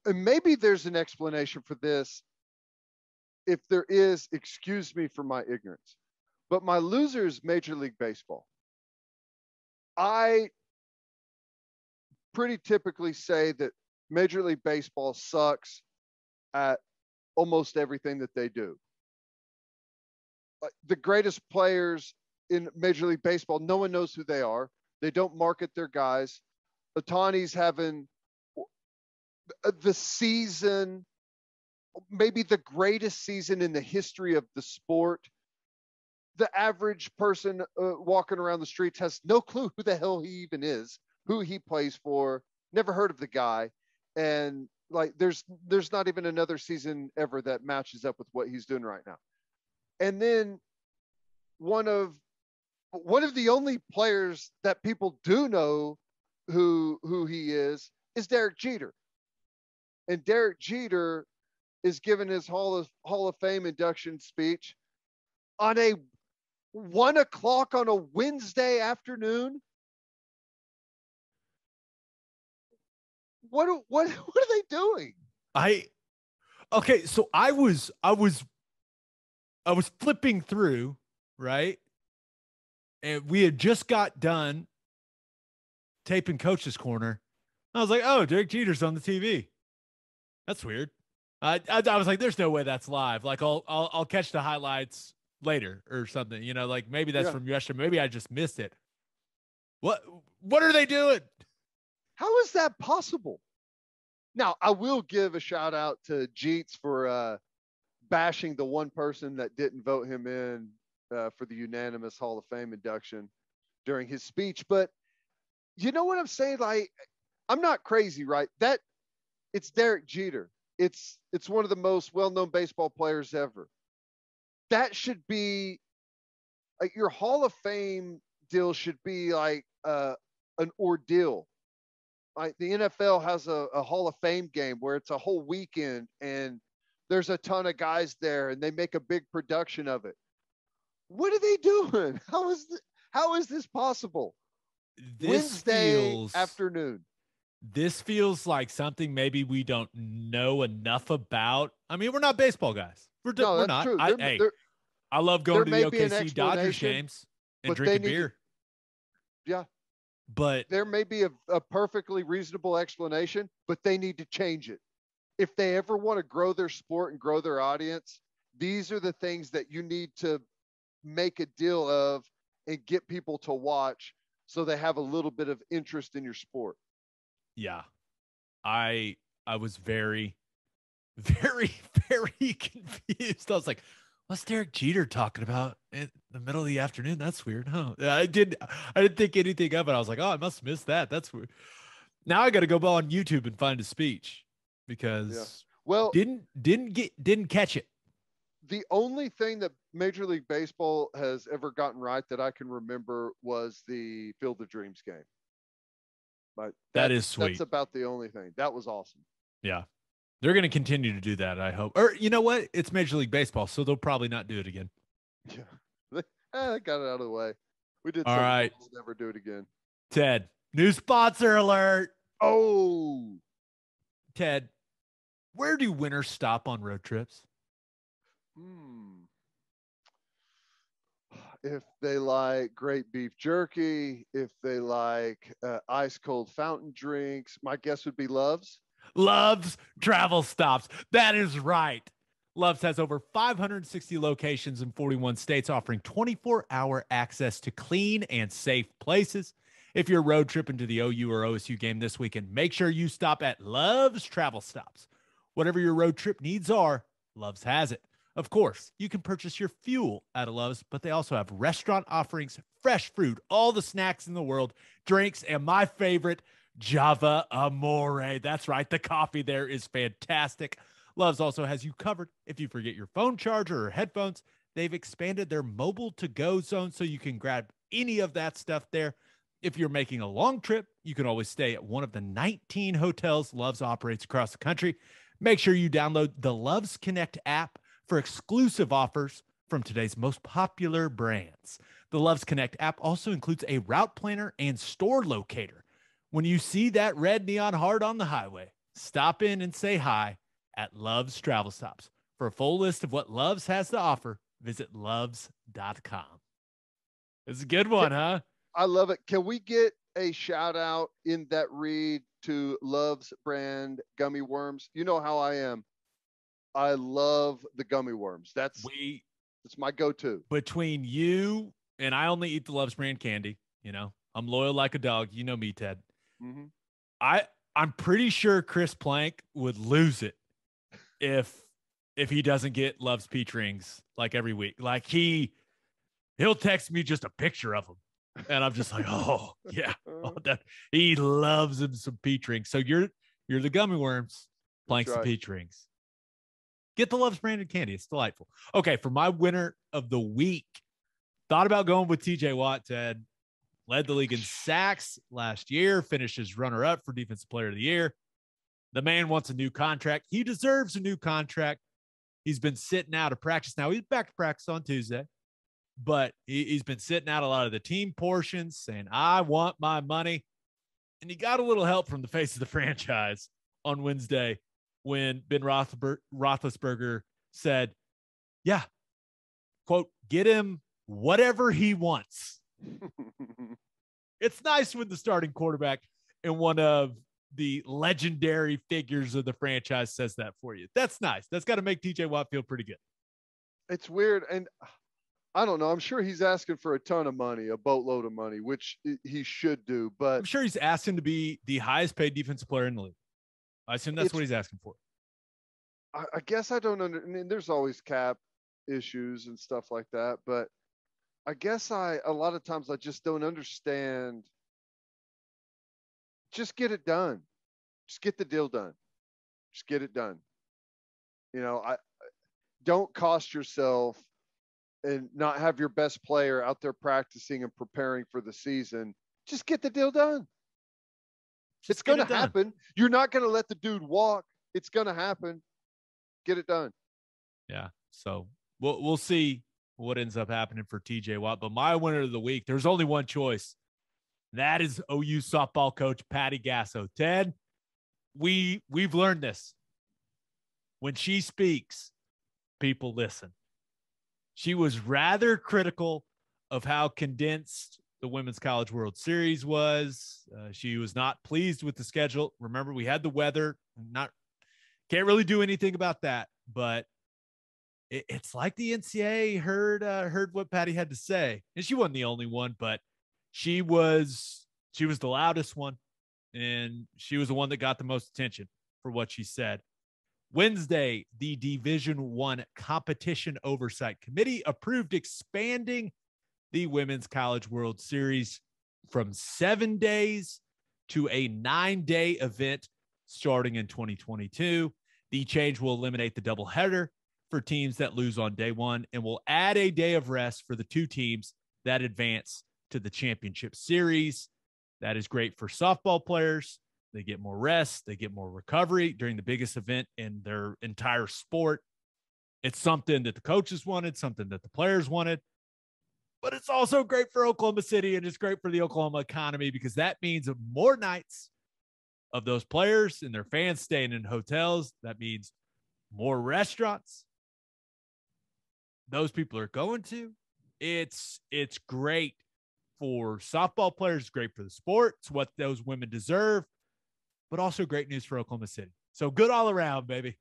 maybe there's an explanation for this. If there is, excuse me for my ignorance. But my loser is Major League Baseball. I pretty typically say that Major League Baseball sucks at almost everything that they do. The greatest players in Major League Baseball, no one knows who they are. They don't market their guys. Ohtani's having the season, maybe the greatest season in the history of the sport. The average person walking around the streets has no clue who the hell he even is, who he plays for, never heard of the guy. And like, there's not even another season ever that matches up with what he's doing right now. And then one of the only players that people do know who he is Derek Jeter. And Derek Jeter is giving his Hall of Fame induction speech on a 1:00 on a Wednesday afternoon. What are they doing?
Okay, so I was flipping through, right? And we had just got done taping Coach's Corner. I was like, oh, Derek Jeter's on the TV. That's weird. I was like, there's no way that's live. Like, I'll catch the highlights later or something. You know, like maybe that's from yesterday. Maybe I just missed it. What are they doing?
How is that possible? Now, I will give a shout out to Jeets for bashing the one person that didn't vote him in for the unanimous Hall of Fame induction during his speech. But you know what I'm saying? Like, I'm not crazy, right? That it's Derek Jeter. It's one of the most well-known baseball players ever. That should be like your Hall of Fame deal should be like an ordeal. Like the NFL has a Hall of Fame game where it's a whole weekend and there's a ton of guys there and they make a big production of it. What are they doing? How is this possible? Wednesday afternoon.
This feels like something maybe we don't know enough about. I mean, we're not baseball guys. We're not.
True.
I love going to the OKC Dodgers games and drinking beer. But
there may be a perfectly reasonable explanation, but they need to change it. If they ever want to grow their sport and grow their audience, these are the things that you need to make a deal of and get people to watch so they have a little bit of interest in your sport.
Yeah. I was very, very, very confused. I was like, what's Derek Jeter talking about in the middle of the afternoon? That's weird. Huh? I didn't think anything of it. I was like, oh, I must miss that. That's weird. Now I got to go on YouTube and find a speech because didn't catch it.
The only thing that Major League Baseball has ever gotten right that I can remember was the Field of Dreams game. But
that is sweet.
That's about the only thing. That was awesome.
Yeah. They're going to continue to do that, I hope. Or you know what? It's Major League Baseball, so they'll probably not do it again.
Yeah. I got it out of the way. We did
all right.
We'll never do it again.
Ted, new sponsor alert.
Oh.
Ted, where do winners stop on road trips?
If they like great beef jerky, if they like ice cold fountain drinks, my guess would be Love's.
Love's Travel Stops. That is right. Love's has over 560 locations in 41 states, offering 24-hour access to clean and safe places. If you're road tripping to the OU or OSU game this weekend, make sure you stop at Love's Travel Stops. Whatever your road trip needs are, Love's has it. Of course, you can purchase your fuel at Love's, but they also have restaurant offerings, fresh fruit, all the snacks in the world, drinks, and my favorite, Java Amore. That's right. The coffee there is fantastic. Love's also has you covered. If you forget your phone charger or headphones, they've expanded their mobile to-go zone so you can grab any of that stuff there. If you're making a long trip, you can always stay at one of the 19 hotels Love's operates across the country. Make sure you download the Love's Connect app for exclusive offers from today's most popular brands. The Love's Connect app also includes a route planner and store locator. When you see that red neon heart on the highway, stop in and say hi at Love's Travel Stops. For a full list of what Love's has to offer, visit loves.com. It's a good one, huh?
I love it. Can we get a shout out in that read to Love's brand gummy worms? You know how I am. I love the gummy worms. That's my go-to.
Between you and I only eat the Love's brand candy. You know, I'm loyal like a dog. You know me, Ted.
Mm-hmm.
I'm pretty sure Chris Plank would lose it if he doesn't get Love's peach rings like every week. Like he'll text me just a picture of them, and I'm just like, oh yeah, he loves him some peach rings. So you're the gummy worms, Plank's the peach rings. Get the Love's branded candy. It's delightful. Okay, for my winner of the week, thought about going with TJ Watt, Ted. Led the league in sacks last year, finished as runner-up for Defensive Player of the Year. The man wants a new contract. He deserves a new contract. He's been sitting out of practice. Now, he's back to practice on Tuesday, but he's been sitting out a lot of the team portions, saying, I want my money. And he got a little help from the face of the franchise on Wednesday when Ben Roethlisberger said, yeah, quote, get him whatever he wants. It's nice when the starting quarterback and one of the legendary figures of the franchise says that for you. That's nice. That's got to make TJ Watt feel pretty good.
It's weird. And I don't know. I'm sure he's asking for a ton of money, a boatload of money, which he should do. But
I'm sure he's asking to be the highest paid defensive player in the league. I assume that's what he's asking for.
I guess I don't I mean, there's always cap issues and stuff like that, but I guess a lot of times I just don't understand. Just get it done. Just get the deal done. Just get it done. You know, I don't cost yourself and not have your best player out there practicing and preparing for the season. Just get the deal done. It's going to happen. You're not going to let the dude walk. It's going to happen. Get it done.
Yeah. So we'll see what ends up happening for TJ Watt. But my winner of the week, there's only one choice. That is OU softball coach Patty Gasso. Ted, we've learned this. When she speaks, people listen. She was rather critical of how condensed the Women's College World Series was. She was not pleased with the schedule. Remember, we had the weather. Can't really do anything about that. But it's like the NCAA heard what Patty had to say, and she wasn't the only one, but she was the loudest one, and she was the one that got the most attention for what she said. Wednesday, the Division I Competition Oversight Committee approved expanding the Women's College World Series from 7 days to a 9-day event starting in 2022. The change will eliminate the doubleheader for teams that lose on day one and will add a day of rest for the 2 teams that advance to the championship series. That is great for softball players. They get more rest. They get more recovery during the biggest event in their entire sport. It's something that the coaches wanted, something that the players wanted, but it's also great for Oklahoma City, and it's great for the Oklahoma economy because that means more nights of those players and their fans staying in hotels. That means more restaurants those people are going to. It's great for softball players. It's great for the sport. It's what those women deserve, but also great news for Oklahoma City. So good all around, baby.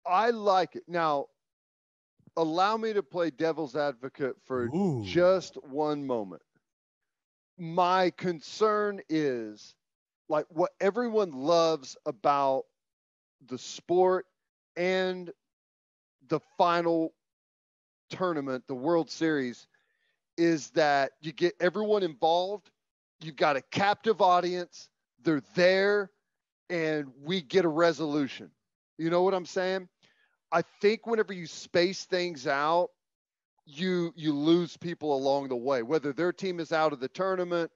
I like it. Now, allow me to play devil's advocate for just one moment. My concern is like what everyone loves about the sport and the final tournament, the World Series, is that you get everyone involved. You've got a captive audience. They're there, and we get a resolution. You know what I'm saying? I think whenever you space things out, you lose people along the way, whether their team is out of the tournament,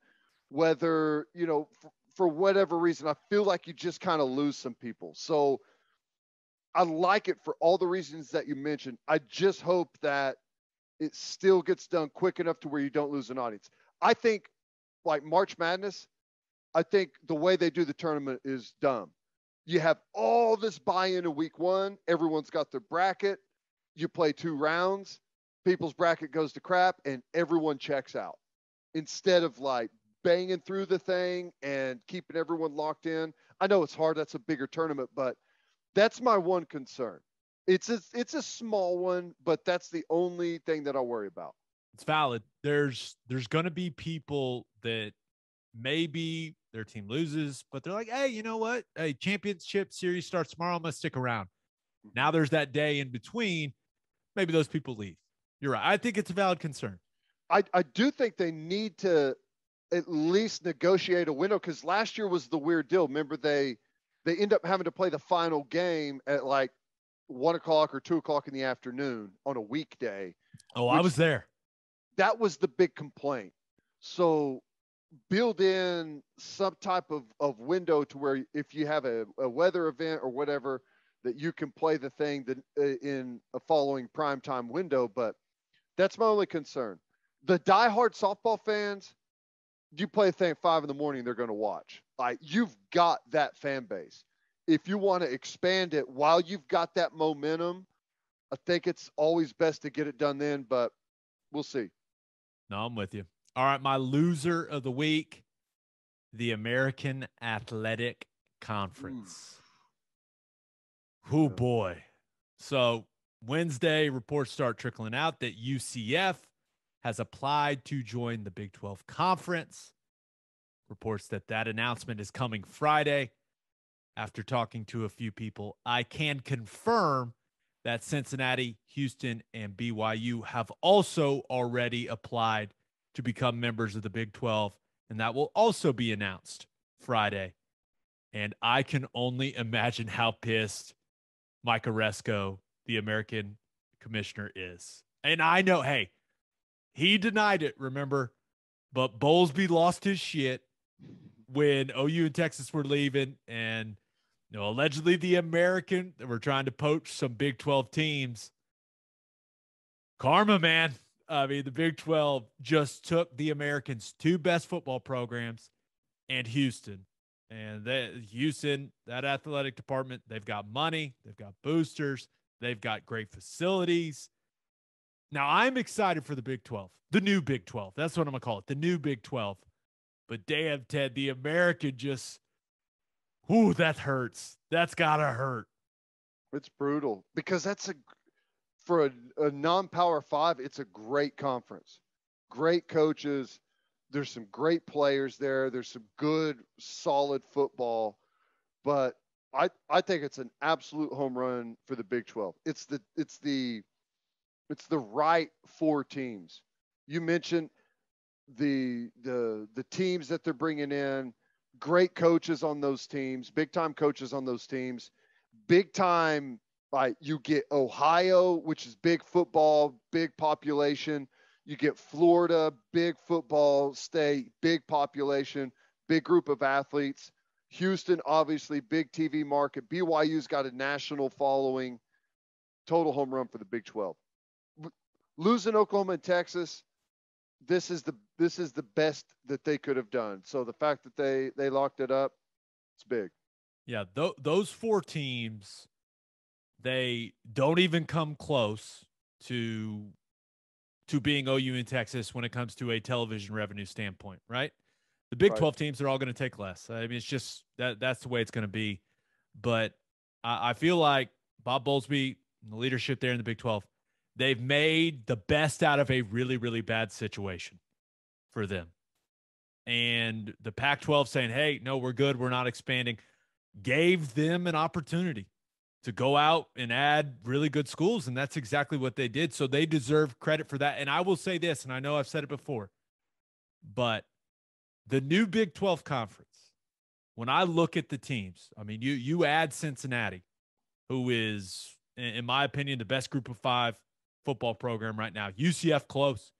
whether, for whatever reason, I feel like you just kind of lose some people. So I like it for all the reasons that you mentioned. I just hope that it still gets done quick enough to where you don't lose an audience. I think like March Madness, I think the way they do the tournament is dumb. You have all this buy-in in week one. Everyone's got their bracket. You play 2 rounds. People's bracket goes to crap, and everyone checks out. Instead of like banging through the thing and keeping everyone locked in. I know it's hard. That's a bigger tournament, but that's my one concern. It's a small one, but that's the only thing that I'll worry about.
It's valid. There's going to be people that maybe their team loses, but they're like, hey, you know what? Hey, championship series starts tomorrow. I'm going to stick around. Now there's that day in between. Maybe those people leave. You're right. I think it's a valid concern.
I do think they need to at least negotiate a window, because last year was the weird deal. Remember, they end up having to play the final game at like 1 o'clock or 2 o'clock in the afternoon on a weekday.
Oh, I was there.
That was the big complaint. So build in some type of window to where if you have a weather event or whatever, that you can play the thing that in a following primetime window. But that's my only concern. The diehard softball fans, you play a thing at 5 a.m, they're going to watch. Like, you've got that fan base. If you want to expand it while you've got that momentum, I think it's always best to get it done then, but we'll see.
No, I'm with you. All right, my loser of the week, the American Athletic Conference. Oh, boy. So Wednesday, reports start trickling out that UCF has applied to join the Big 12 Conference. Reports that announcement is coming Friday. After talking to a few people, I can confirm that Cincinnati, Houston, and BYU have also already applied to become members of the Big 12, and that will also be announced Friday. And I can only imagine how pissed Mike Oresco, the American commissioner, is. And I know, hey, he denied it, remember, but Bowlesby lost his shit when OU and Texas were leaving, and allegedly the American were trying to poach some Big 12 teams. Karma, man. I mean, the Big 12 just took the Americans' 2 best football programs and Houston. And Houston, that athletic department, they've got money, they've got boosters, they've got great facilities. Now, I'm excited for the Big 12, the new Big 12. That's what I'm going to call it, the new Big 12. But damn, Ted, the American just, that hurts. That's got to hurt.
It's brutal because for a non-Power 5, it's a great conference. Great coaches. There's some great players there. There's some good, solid football, but I think it's an absolute home run for the Big 12. It's the right four teams. You mentioned the teams that they're bringing in, great coaches on those teams, big time coaches on those teams, big time. Like you get Ohio, which is big football, big population. You get Florida, big football state, big population, big group of athletes. Houston, obviously, big TV market. BYU's got a national following. Total home run for the Big 12. Losing Oklahoma and Texas, this is the best that they could have done. So the fact that they locked it up, it's big.
Yeah, those four teams, they don't even come close to being OU in Texas when it comes to a television revenue standpoint, right? The Big 12 teams are all going to take less. I mean, it's just that's the way it's going to be. But I feel like Bob Bowlesby and the leadership there in the Big 12, they've made the best out of a really, really bad situation for them. And the Pac-12 saying, hey, no, we're good, we're not expanding, gave them an opportunity to go out and add really good schools, and that's exactly what they did. So they deserve credit for that. And I will say this, and I know I've said it before, but the new Big 12 conference, when I look at the teams, I mean, you add Cincinnati, who is, in my opinion, the best group of five football program right now. UCF close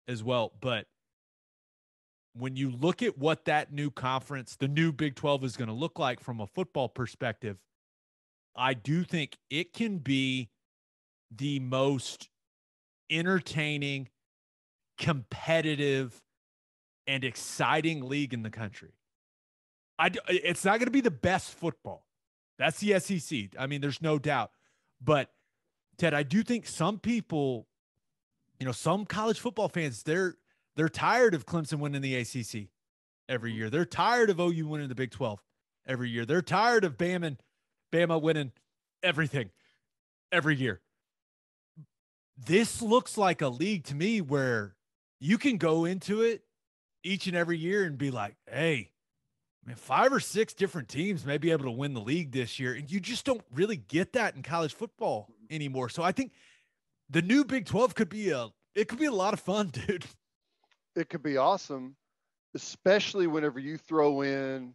as well. But when you look at what that new conference, the new Big 12 is going to look like from a football perspective, I do think it can be the most entertaining, competitive, and exciting league in the country. It's not going to be the best football. That's the SEC. I mean, there's no doubt. But, Ted, I do think some people, some college football fans, they're tired of Clemson winning the ACC every year. They're tired of OU winning the Big 12 every year. They're tired of Bama winning everything every year. This looks like a league to me where you can go into it each and every year and be like, hey, man, 5 or 6 different teams may be able to win the league this year. And you just don't really get that in college football anymore. So I think the new Big 12 could be a lot of fun, dude.
It could be awesome, especially whenever you throw in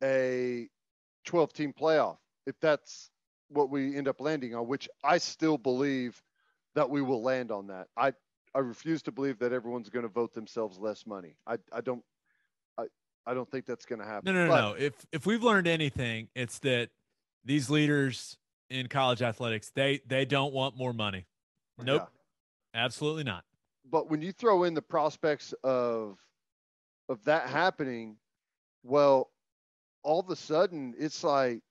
a 12-team playoff. If that's what we end up landing on, which I still believe that we will land on that. I refuse to believe that everyone's going to vote themselves less money. I don't think that's going to happen.
No. If we've learned anything, it's that these leaders in college athletics, they don't want more money. Nope. Yeah. Absolutely not.
But when you throw in the prospects of that happening, well, all of a sudden it's like,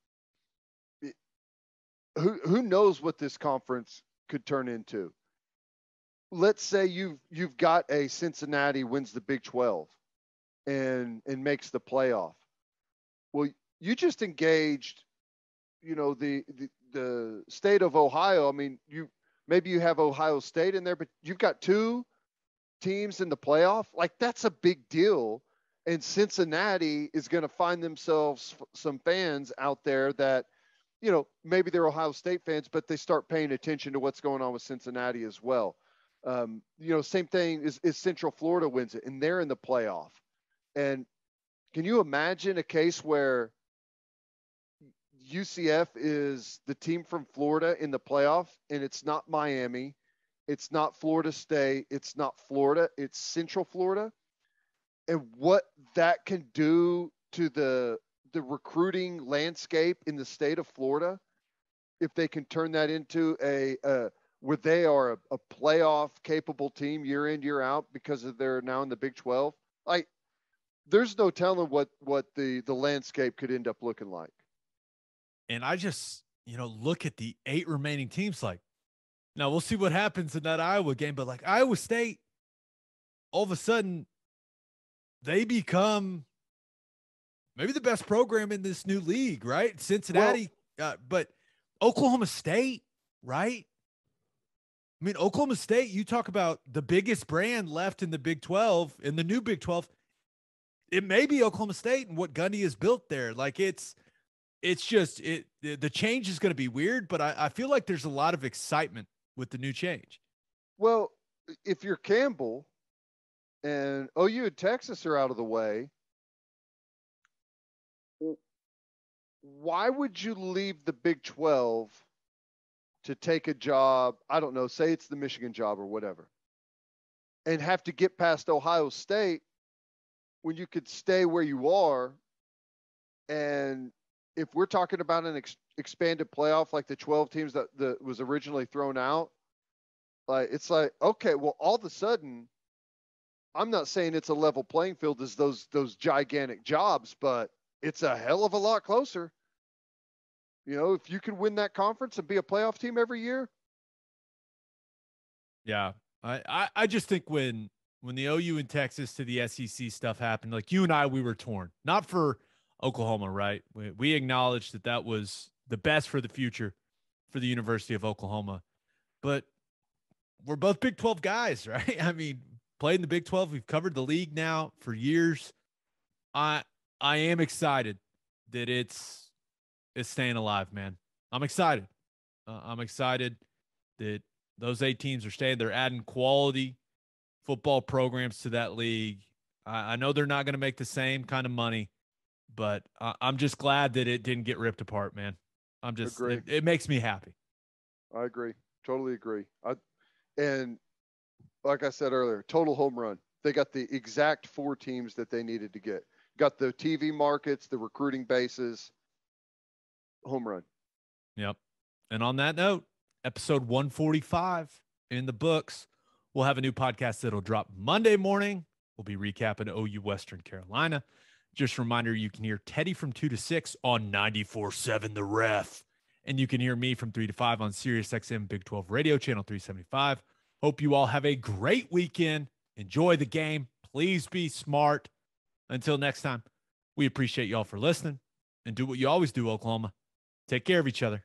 who knows what this conference could turn into? Let's say you've got a Cincinnati wins the Big 12 and makes the playoff. Well, you just engaged, the state of Ohio. I mean, maybe you have Ohio State in there, but you've got 2 teams in the playoff. Like, that's a big deal. And Cincinnati is going to find themselves some fans out there that, maybe they're Ohio State fans, but they start paying attention to what's going on with Cincinnati as well. Same thing is Central Florida wins it and they're in the playoff. And can you imagine a case where UCF is the team from Florida in the playoff and it's not Miami, it's not Florida State, it's not Florida, it's Central Florida? And what that can do to the recruiting landscape in the state of Florida, if they can turn that into where they are a playoff capable team year in, year out because they're now in the Big 12. Like, there's no telling what the landscape could end up looking like.
And I just, look at the 8 remaining teams. Like, now we'll see what happens in that Iowa game, but like Iowa State, all of a sudden they become maybe the best program in this new league, right? Cincinnati, but Oklahoma State, right? I mean, Oklahoma State, you talk about the biggest brand left in the Big 12, in the new Big 12. It may be Oklahoma State and what Gundy has built there. Like the change is going to be weird, but I feel like there's a lot of excitement with the new change.
Well, if you're Campbell and OU and Texas are out of the way, why would you leave the Big 12 to take a job? I don't know, say it's the Michigan job or whatever, and have to get past Ohio State when you could stay where you are. And if we're talking about an expanded playoff, like the 12 teams that was originally thrown out, like, it's like, okay, well, all of a sudden, I'm not saying it's a level playing field as those gigantic jobs, but it's a hell of a lot closer. You know, if you can win that conference and be a playoff team every year.
Yeah. I just think when the OU and Texas to the SEC stuff happened, like you and I, we were torn. Not for Oklahoma, right? We acknowledged that was the best for the future for the University of Oklahoma. But we're both Big 12 guys, right? I mean, played in the Big 12. We've covered the league now for years. I am excited that it's staying alive, man. I'm excited. I'm excited that those 8 teams are staying. They're adding quality football programs to that league. I know they're not going to make the same kind of money, but I'm just glad that it didn't get ripped apart, man. It makes me happy.
I agree. Totally agree. And like I said earlier, total home run. They got the exact 4 teams that they needed to get. Got the TV markets, the recruiting bases. Home run.
Yep. And on that note, episode 145 in the books. We'll have a new podcast that'll drop Monday morning. We'll be recapping OU Western Carolina. Just a reminder, you can hear Teddy from 2 to 6 on 94.7 The Ref. And you can hear me from 3 to 5 on SiriusXM Big 12 Radio, channel 375. Hope you all have a great weekend. Enjoy the game. Please be smart. Until next time, we appreciate y'all for listening. And do what you always do, Oklahoma. Take care of each other.